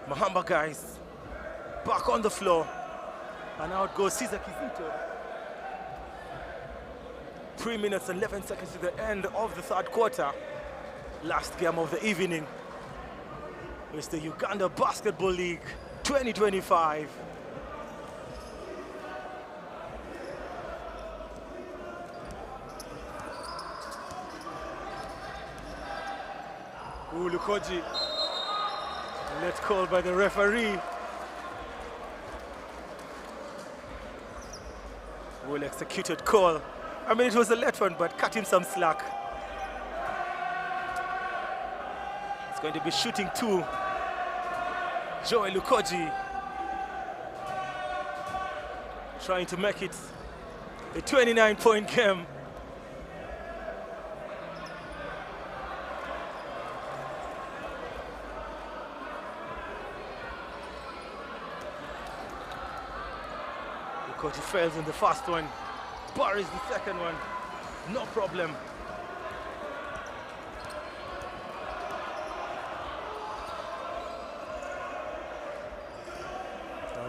Mahamba guys back on the floor, and out goes Kcca. 3 minutes and 11 seconds to the end of the third quarter. Last game of the evening. It's the Uganda Basketball League 2025. Lukoji, let call by the referee. Well executed call. I mean, it was a late one, but cut him some slack. It's going to be shooting 2. Joel Lukoji trying to make it a 29-point game. Lukoji fails in the first one, buries the second one, no problem.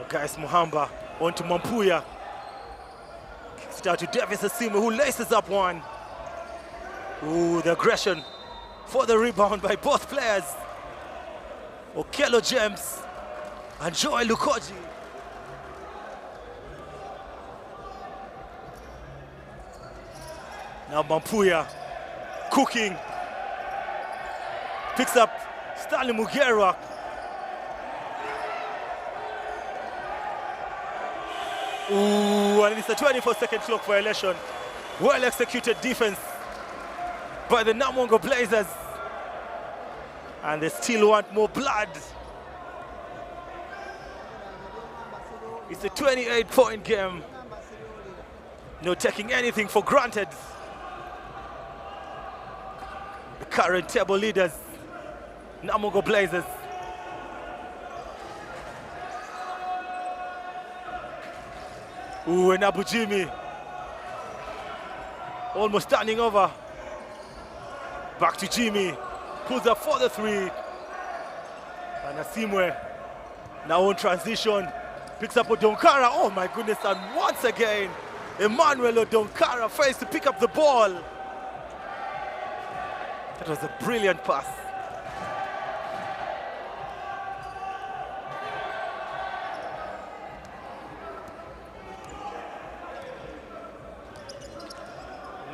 Guys, Muhamba onto Mampuya. Kicks it out to Davis Asime, who laces up one. Ooh, the aggression for the rebound by both players. Okello James and Joel Lukoji. Now Mampuya cooking. Picks up Stanley Mugera. Ooh, and it's a 24-second clock violation. Well executed defense by the Namuwongo Blazers. And they still want more blood. It's a 28-point game. No taking anything for granted. The current table leaders, Namuwongo Blazers. Ooh, and Abu Jimmy almost standing over. Back to Jimmy, pulls up for the 3. And Asimwe now on transition, picks up Odonkara. Oh my goodness, and once again, Emmanuel Odonkara fails to pick up the ball. That was a brilliant pass.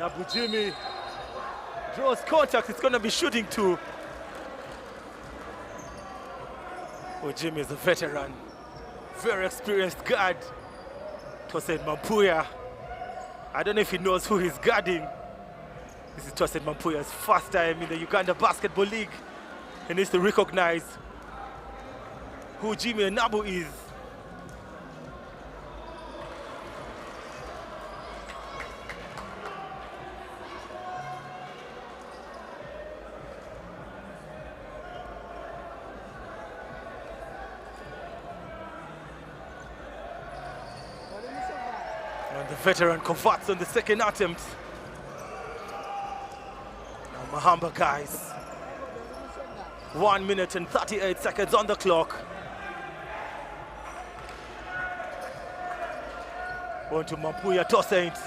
Abu Jimmy draws contact, it's going to be shooting 2. Oh, Jimmy is a veteran, very experienced guard. Tosin Mampuya, I don't know if he knows who he's guarding. This is Tosin Mampuya's first time in the Uganda Basketball League. He needs to recognize who Jimmy and Nabu is. And the veteran converts on the second attempt. Now Mahamba guys. 1 minute and 38 seconds on the clock. On to Mampuya Tosaint,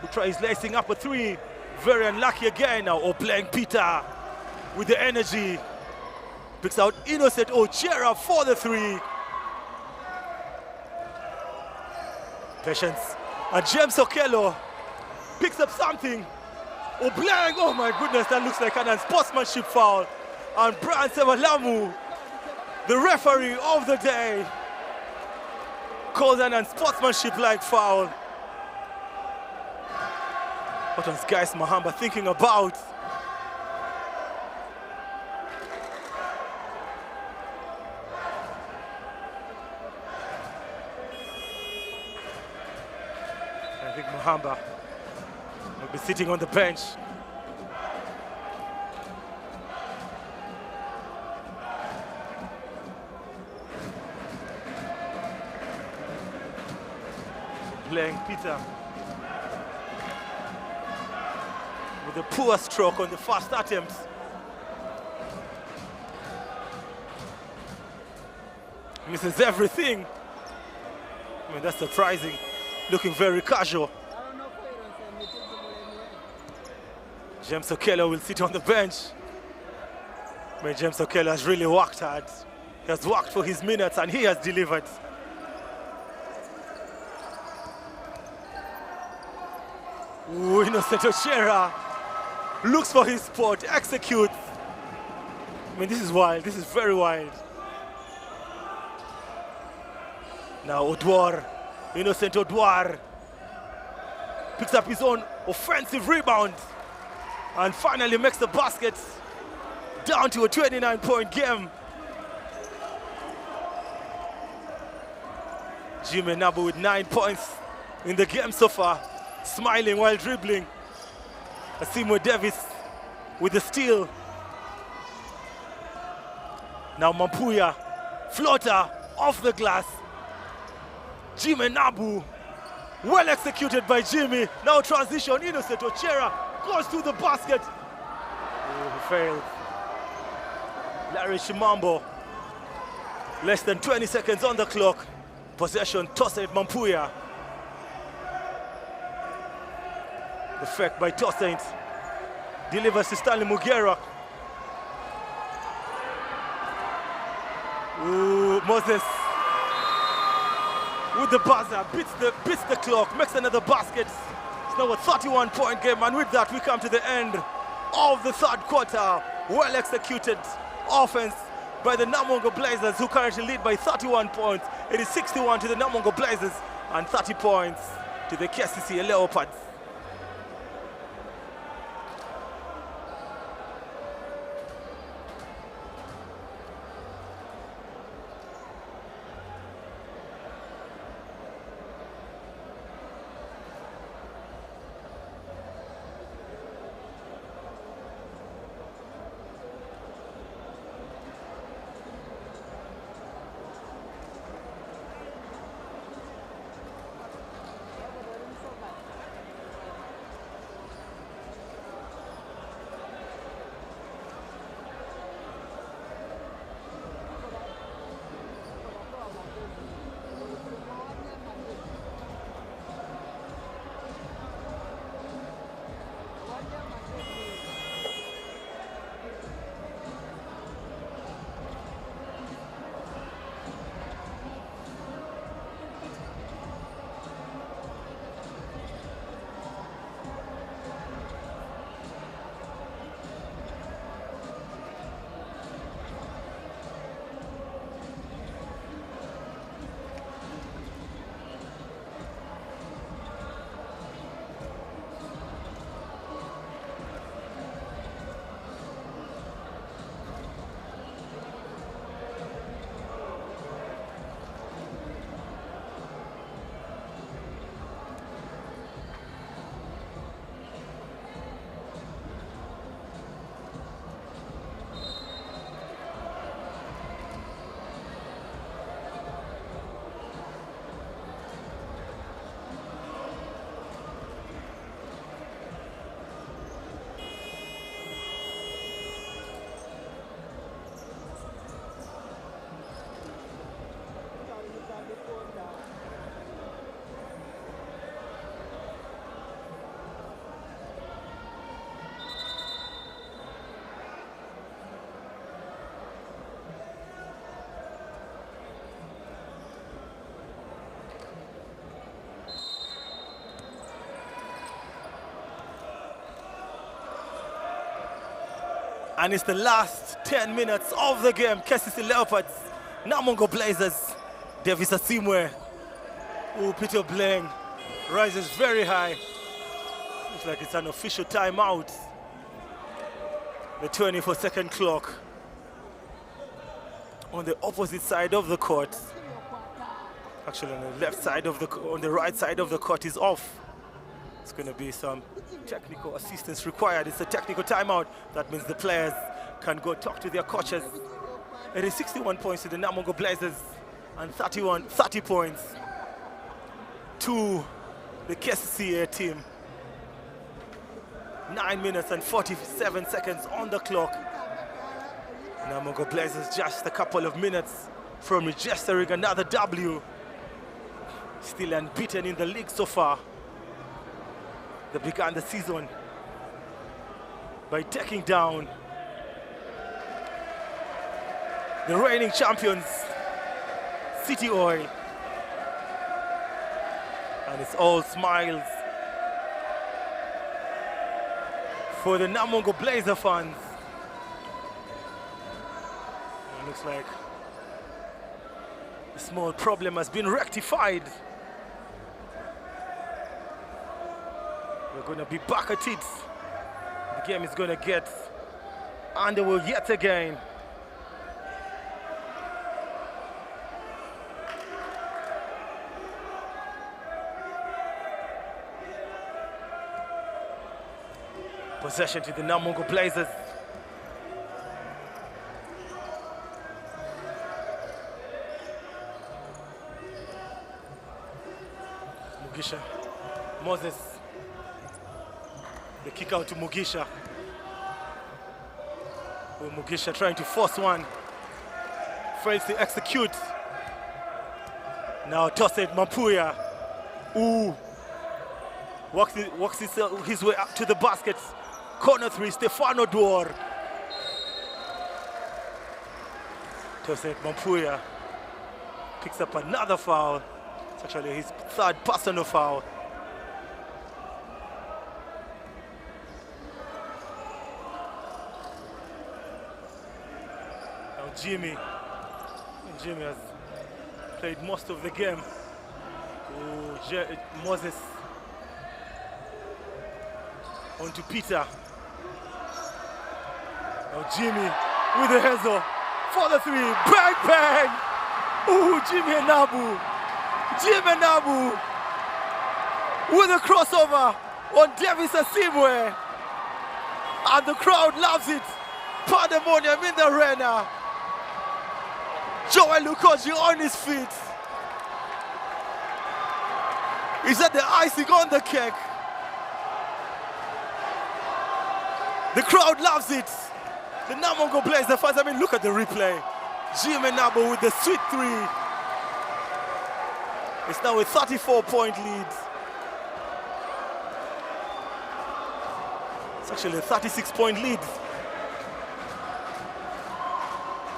who tries lacing up a 3. Very unlucky again now. Oh, playing Peter with the energy. Picks out Innocent Ochera for the 3. Patience. And James Okello picks up something. Obleng, oh my goodness, that looks like an unsportsmanship foul. And Brian Sebalamu, the referee of the day, calls an unsportsmanship-like foul. What was guys Mahamba thinking about? I think Mahamba will be sitting on the bench. Playing Peter with a poor stroke on the first attempt. Misses everything. I mean, that's surprising. Looking very casual. James Okello will sit on the bench. I mean, James Okello has really worked hard. He has worked for his minutes and he has delivered. Ooh, Innocent Ochera looks for his spot, executes. I mean, this is wild. This is very wild. Now Odwar, Innocent Odwar, picks up his own offensive rebound and finally makes the basket, down to a 29-point game. Jimmy Nabu with 9 points in the game so far, smiling while dribbling. Asimwe Davis with the steal. Now Mampuya, floater off the glass. Jimmy Nabu, well executed by Jimmy. Now transition, Innocent Ochera goes to the basket. Oh, he failed. Larry Shimambo, less than 20 seconds on the clock. Possession, Tosaint Mampuya. The fake by Tosaint. Delivers to Stanley Mugera. Ooh, Moses with the buzzer, beats the clock, makes another basket. It's now a 31-point game, and with that we come to the end of the third quarter. Well executed offense by the Namuwongo Blazers, who currently lead by 31 points. It is 61 to the Namuwongo Blazers and 30 points to the Kcca Leopards. And it's the last 10 minutes of the game. Kcca Leopards, Namuwongo Blazers. Davis Asimwe. Ooh, Peter Bleng rises very high. Looks like it's an official timeout. The 24-second clock on the opposite side of the court. Actually, on the left side of on the right side of the court is off. It's going to be some technical assistance required. It's a technical timeout. That means the players can go talk to their coaches. It is 61 points to the Namuwongo Blazers and 30 points to the Kcca team. 9 minutes and 47 seconds on the clock. Namuwongo Blazers just a couple of minutes from registering another W. Still unbeaten in the league so far. They began the season by taking down the reigning champions, City Oil. And it's all smiles for the Namuwongo Blazer fans. It looks like a small problem has been rectified. We're going to be back at it. The game is going to get underway yet again. Possession to the Namuwongo Blazers. Mugisha, Moses. The kick out to Mugisha. Oh, Mugisha trying to force one. Fails to execute. Now Tosed Mampuya. Ooh. Walks his way up to the basket. Corner three, Stefano Duor. Tosed Mampuya picks up another foul. It's actually his third personal foul. Now Jimmy has played most of the game. Ooh, Moses on to Peter. Now Jimmy with the hustle for the three. Bang, bang! Ooh, Jimmy and Nabu. Jimmy and Nabu with a crossover on Davis Asimwe. And the crowd loves it. Pandemonium in the arena. Joel Lukoji on his feet. Is that the icing on the cake? The crowd loves it. The Namuwongo Blazer fans, I mean, look at the replay. Jimmy Nabu with the sweet three. It's now a 34-point lead. It's actually a 36-point lead.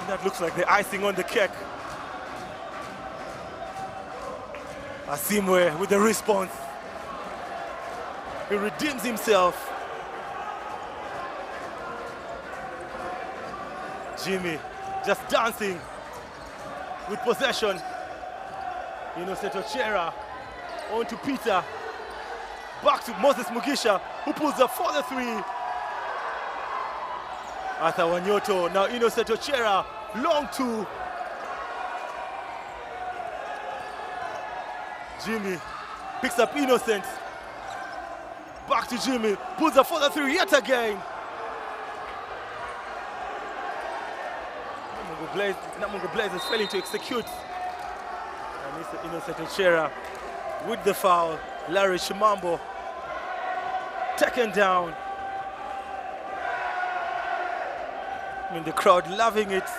And that looks like the icing on the cake. Asimwe with the response. He redeems himself. Jimmy just dancing with possession. Innocent Ochera on to Peter. Back to Moses Mugisha, who pulls up for the three. Arthur Wanyoto, now Innocent Ochera, long two. Jimmy picks up Innocent. Back to Jimmy, pulls up for the three yet again. Namuwongo Blazers failing to execute. And it's Innocent Ochera with the foul. Larry Shimambo taken down. I mean, the crowd loving it.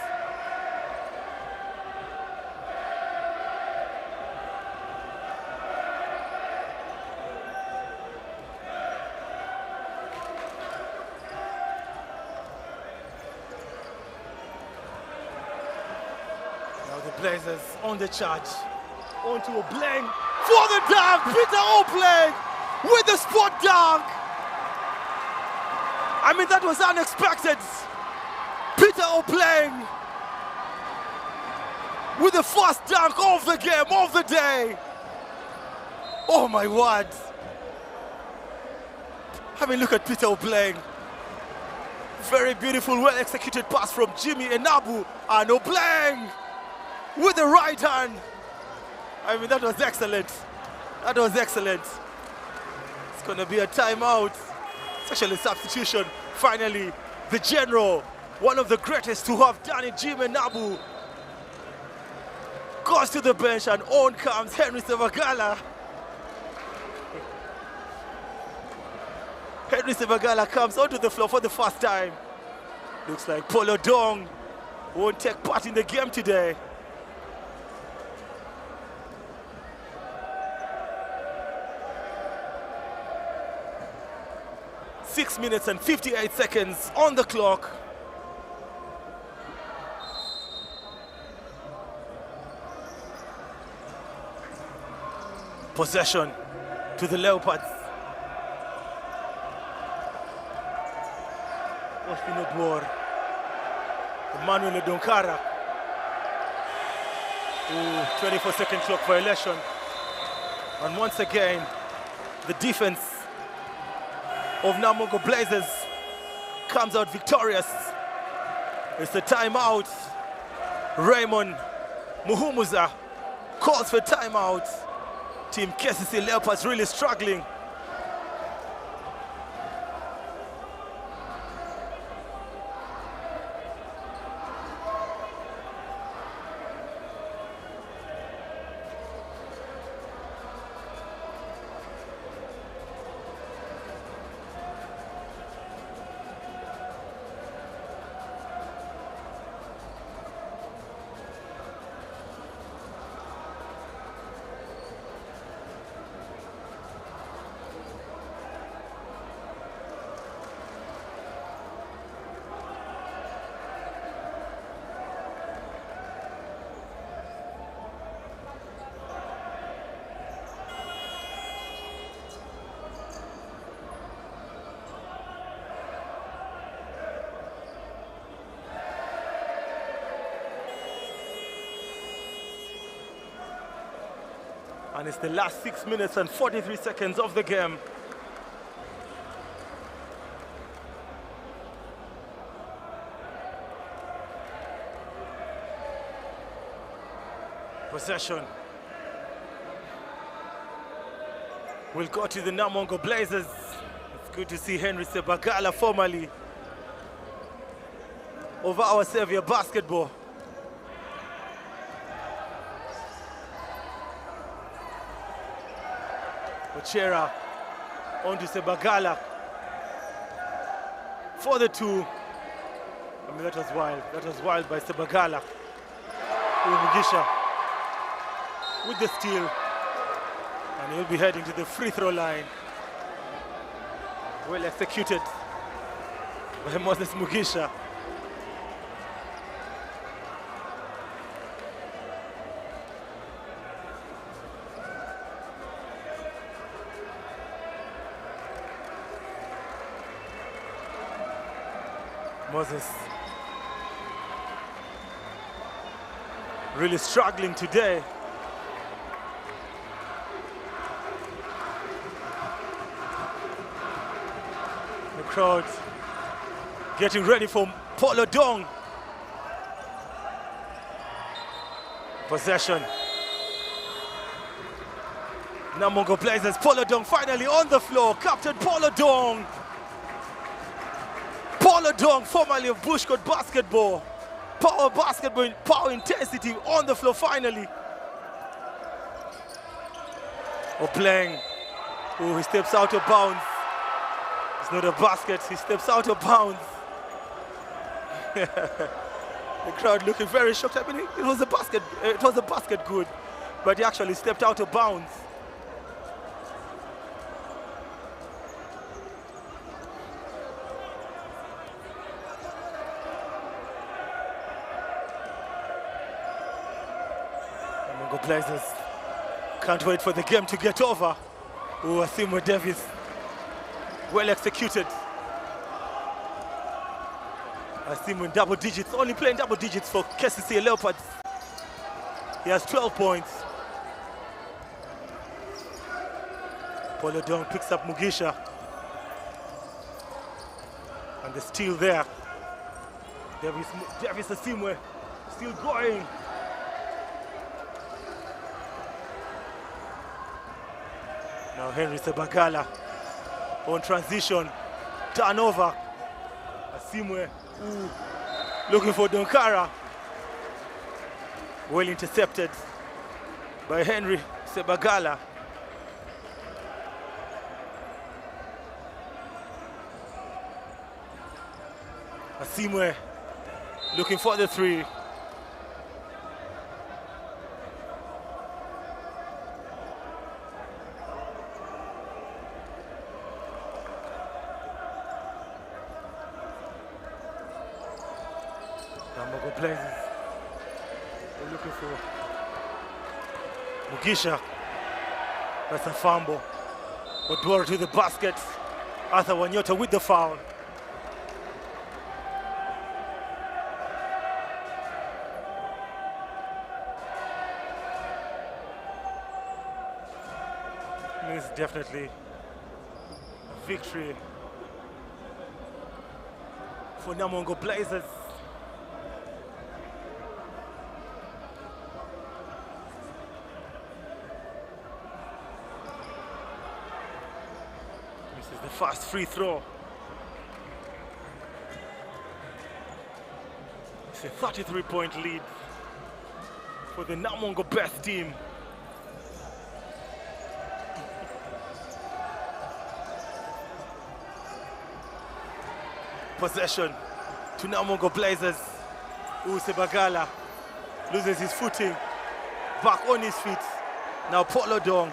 Blazers on the charge. Onto a blank for the dunk. Peter O'Blank with the spot dunk. I mean, that was unexpected. Peter O'Blank with the first dunk of the game, of the day. Oh my word. I mean, look at Peter O'Blank. Very beautiful, well executed pass from Jimmy Enabu, and O'Blank with the right hand. I mean, that was excellent. That was excellent. It's going to be a timeout. It's actually a substitution. Finally, the general, one of the greatest to have done it, Jimmy Nabu, goes to the bench, and on comes Henry Sevagala. Henry Sevagala comes onto the floor for the first time. Looks like Polo Dong won't take part in the game today. 6 minutes and 58 seconds on the clock. Possession to the Leopards. Ostinodwar. Emmanuel Donkara. 24-second clock violation. And once again, the defense of Namuwongo Blazers comes out victorious. It's a timeout. Raymond Muhumuza calls for timeout. Team Kcca Leopards really struggling. And it's the last 6 minutes and 43 seconds of the game. Possession will go to the Namuwongo Blazers. It's good to see Henry Sebagala, formerly of our Savior Basketball. Kcca onto Sebagala for the two. I mean, that was wild. That was wild by Sebagala. Mugisha with the steal. And he'll be heading to the free throw line. Well executed by Moses Mugisha. Moses really struggling today. The crowd getting ready for Polo Dong. Possession. Namuwongo Blazers, Polo Dong finally on the floor. Captain Polo Dong. Polo Dong, formerly of Bushcourt Basketball. Power basketball, power intensity on the floor finally. Playing. Oh, he steps out of bounds. It's not a basket, he steps out of bounds. The crowd looking very shocked. I mean, it was a basket good, but he actually stepped out of bounds. Blazers can't wait for the game to get over. Oh, Asimo Davis, well executed. Asimo in double digits, only playing double digits for Kcca Leopards. He has 12 points. Polo Dong picks up Mugisha. And the steal there. Davis Asimo still going. Now Henry Sebagala on transition, turnover. Asimwe looking for Donkara. Well intercepted by Henry Sebagala. Asimwe looking for the three. Namuwongo Blazers. We're looking for Mugisha. That's a fumble. Odwara to the basket. Arthur Wanyota with the foul. This is definitely a victory for Namuwongo Blazers. This is the first free throw. It's a 33-point lead for the Namuwongo best team. Possession to Namuwongo Blazers. Usebagala loses his footing, back on his feet. Now Paul Odong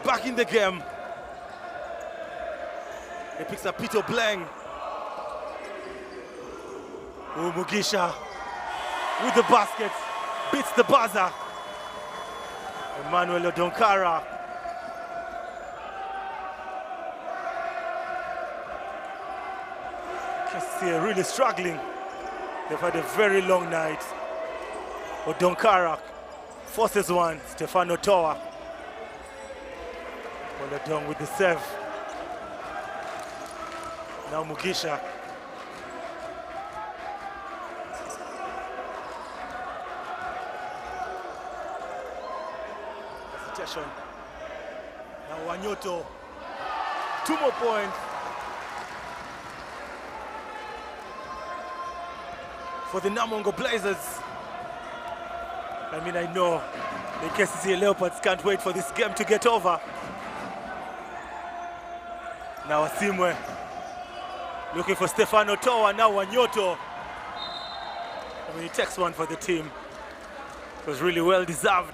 back in the game. He picks up Peter Blang. Mugisha with the basket, beats the buzzer. Emmanuel Odonkara. Kcca really struggling. They've had a very long night. Odonkara forces one. Stefano Toa. Olodong with the serve. Now Mugisha. Hesitation. Now Wanyoto. 2 more points for the Namuwongo Blazers. I know the Kcca Leopards can't wait for this game to get over. Now Asimwe looking for Stefano Toa, now Wanyoto. He takes one for the team. It was really well deserved.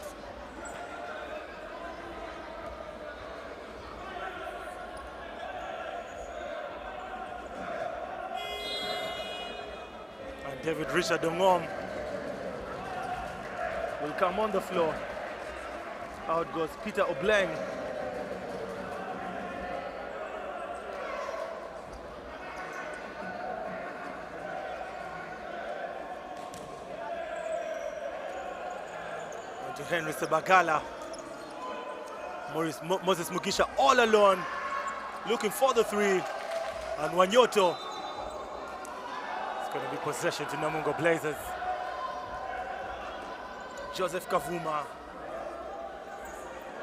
And David Richard Ongom will come on the floor. Out goes Peter Obleng. To Henry Sebagala. Moses Mugisha all alone, looking for the three. And Wanyoto. It's going to be possession to Namuwongo Blazers. Joseph Kavuma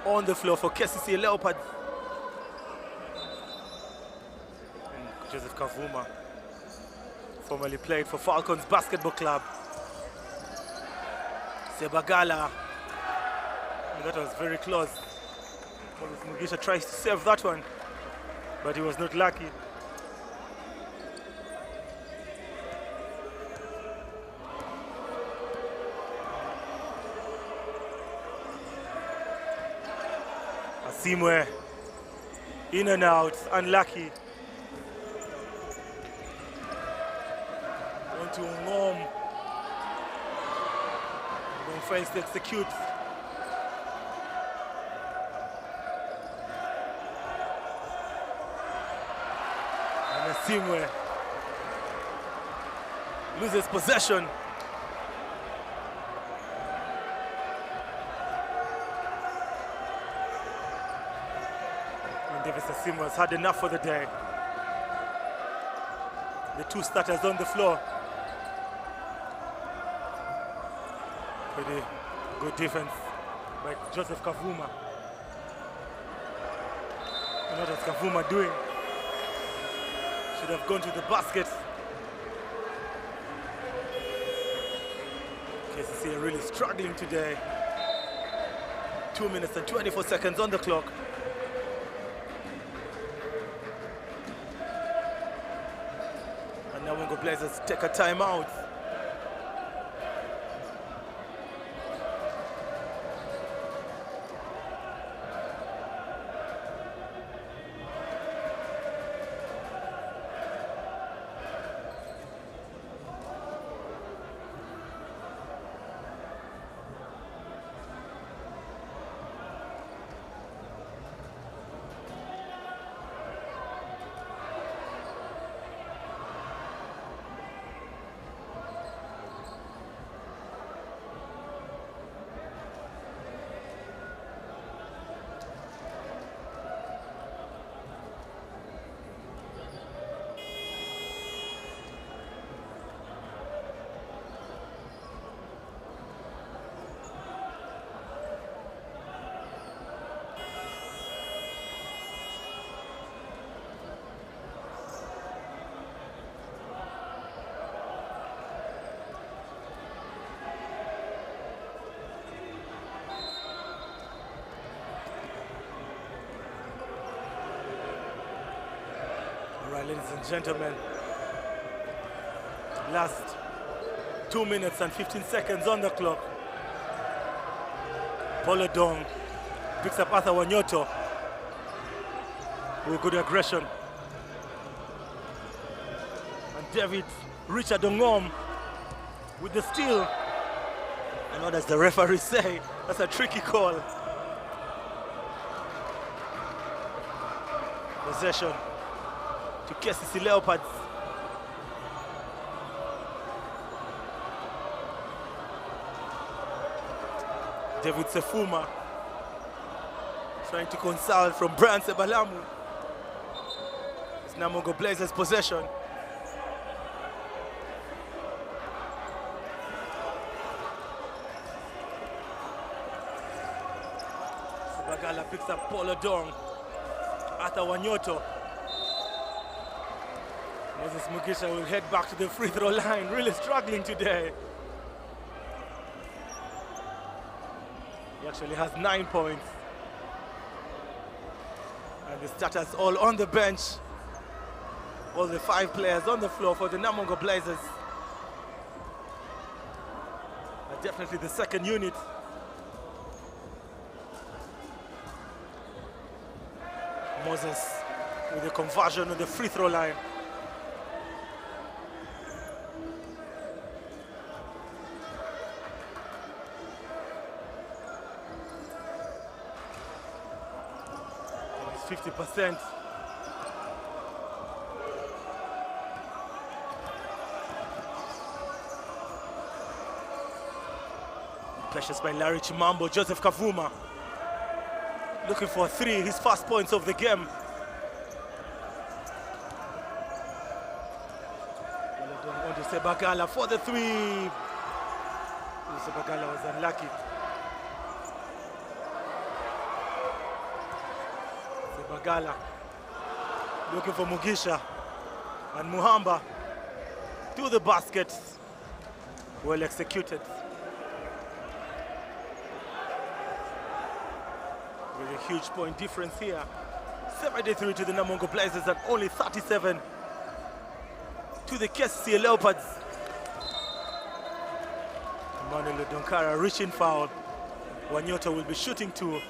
on the floor for Kcca Leopards. And Joseph Kavuma formerly played for Falcons Basketball Club. Sebagala. That was very close. Mugisha tries to save that one, but he was not lucky. Asimwe, in and out, unlucky. On to Ngom. Ngom fails to execute. Asimwe loses possession. And Davis Asimwe has had enough for the day. The two starters on the floor. Pretty good defense by Joseph Kavuma. And what is Kavuma doing? Should have gone to the basket. Kcca really struggling today. 2 minutes and 24 seconds on the clock. And Namuwongo Blazers take a timeout. right, ladies and gentlemen, last 2 minutes and 15 seconds on the clock. Polodong picks up Arthur Wanyoto with good aggression. And David Richard Ongom with the steal. And what does the referee say? That's a tricky call. Possession to Kcca Leopards. David Sefuma trying to consult from Brian Sebalamu. It's Namuwongo Blazers possession. Sebagala picks up Polodong. Arthur Wanyoto. Moses Mugisha will head back to the free throw line. Really struggling today. He actually has 9 points. And the starters all on the bench. All the 5 players on the floor for the Namuwongo Blazers. But definitely the second unit. Moses with the conversion on the free throw line. It's 50%. Pressures by Larry Chimambo, Joseph Kavuma. Looking for 3, his first points of the game. On to Sebagala for the 3. Sebagala was unlucky. Sebagala looking for Mugisha and Muhamba to the basket. Well executed. With a huge point difference here. 73 to the Namuwongo Blazers and only 37 to the Kcca Leopards. Emmanuel Donkara reaching foul. Wanyoto will be shooting 2.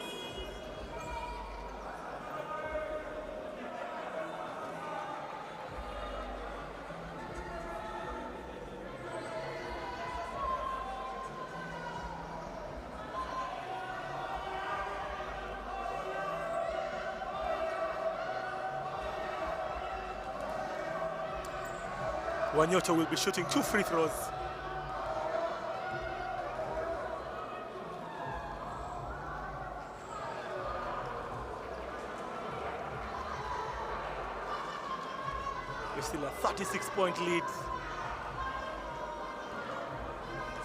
Wanyoto will be shooting 2 free throws. There's still a 36-point lead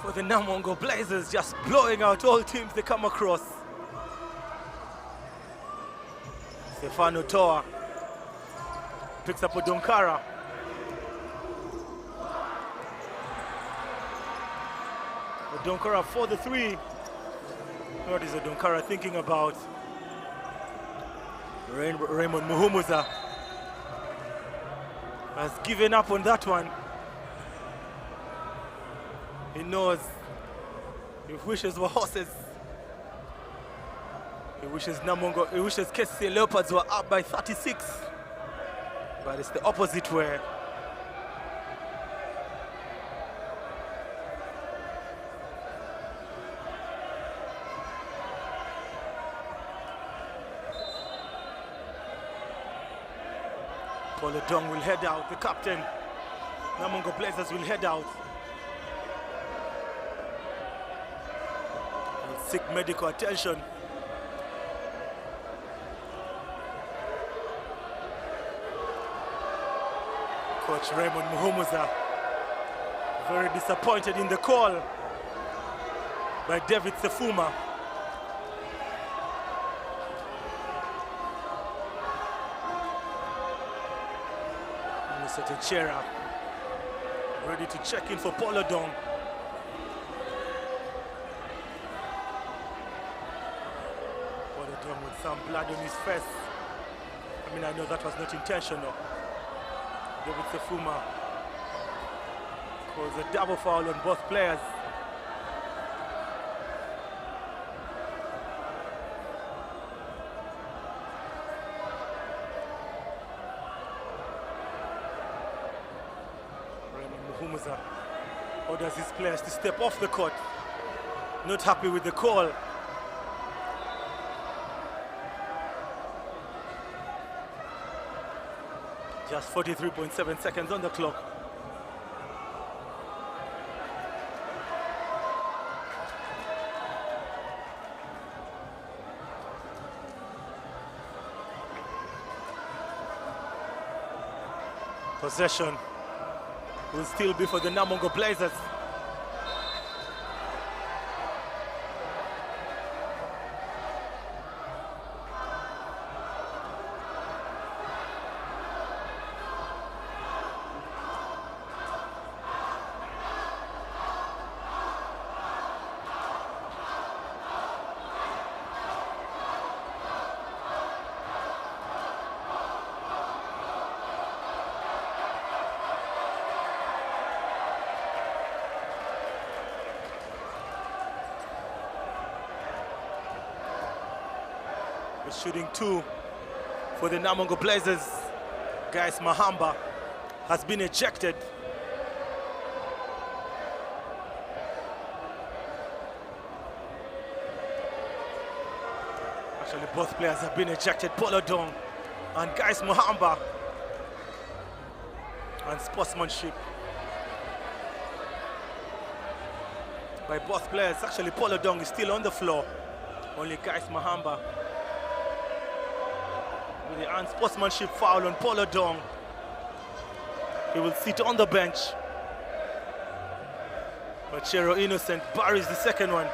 for the Namuwongo Blazers, just blowing out all teams they come across. Stefano Toa picks up Odonkara. Odonkara for the 3. What is Odonkara thinking about? Raymond Muhumuza has given up on that one. He knows if wishes were horses, he wishes Kcca Leopards were up by 36. But it's the opposite way. Polodong will head out, the captain. Namuwongo Blazers will head out. He'll seek medical attention. Coach Raymond Muhumuza very disappointed in the call by David Sefuma. Kcca ready to check in for Polodong. Polodong with some blood on his face. I mean, I know that was not intentional. David Sefuma calls a double foul on both players. Muhumuza orders his players to step off the court. Not happy with the call. Just 43.7 seconds on the clock. Possession will still be for the Namuwongo Blazers. Shooting two for the Namuwongo Blazers. Guys, Mahamba has been ejected. Actually, both players have been ejected. Polo Dong and Guys Mahamba. And sportsmanship by both players. Actually, Polo Dong is still on the floor. Only Guys Mahamba. With the unsportsmanship foul on Polo Dong. He will sit on the bench. But Chero Innocent buries the second one.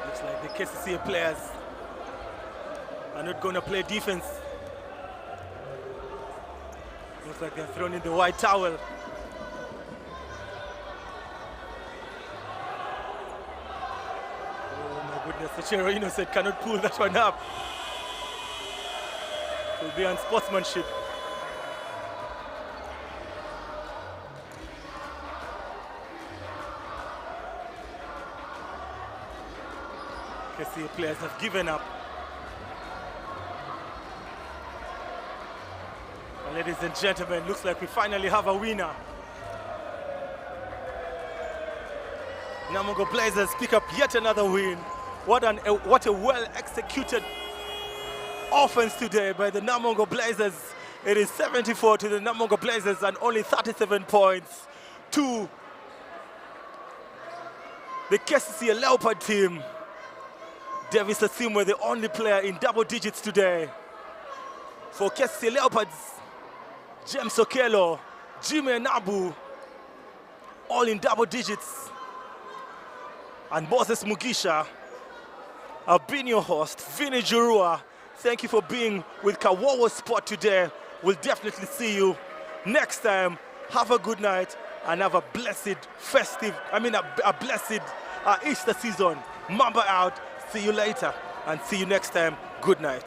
Looks like the Kcca players are not going to play defense. Looks like they're thrown in the white towel. The Chero Innocent cannot pull that one up. It will be unsportsmanship. Kcca players have given up. And ladies and gentlemen, looks like we finally have a winner. Namuwongo Blazers pick up yet another win. What a well-executed offense today by the Namuwongo Blazers. It is 74 to the Namuwongo Blazers and only 37 points to the Kcca Leopard team. Davis Asimwe, the only player in double digits today. For Kcca Leopards, James Okelo, Jimmy Nabu, all in double digits. And Moses Mugisha. I've been your host, Vinny Jurua. Thank you for being with Kawowo Sport today. We'll definitely see you next time. Have a good night and have a blessed a blessed Easter season. Mamba out. See you later and see you next time. Good night.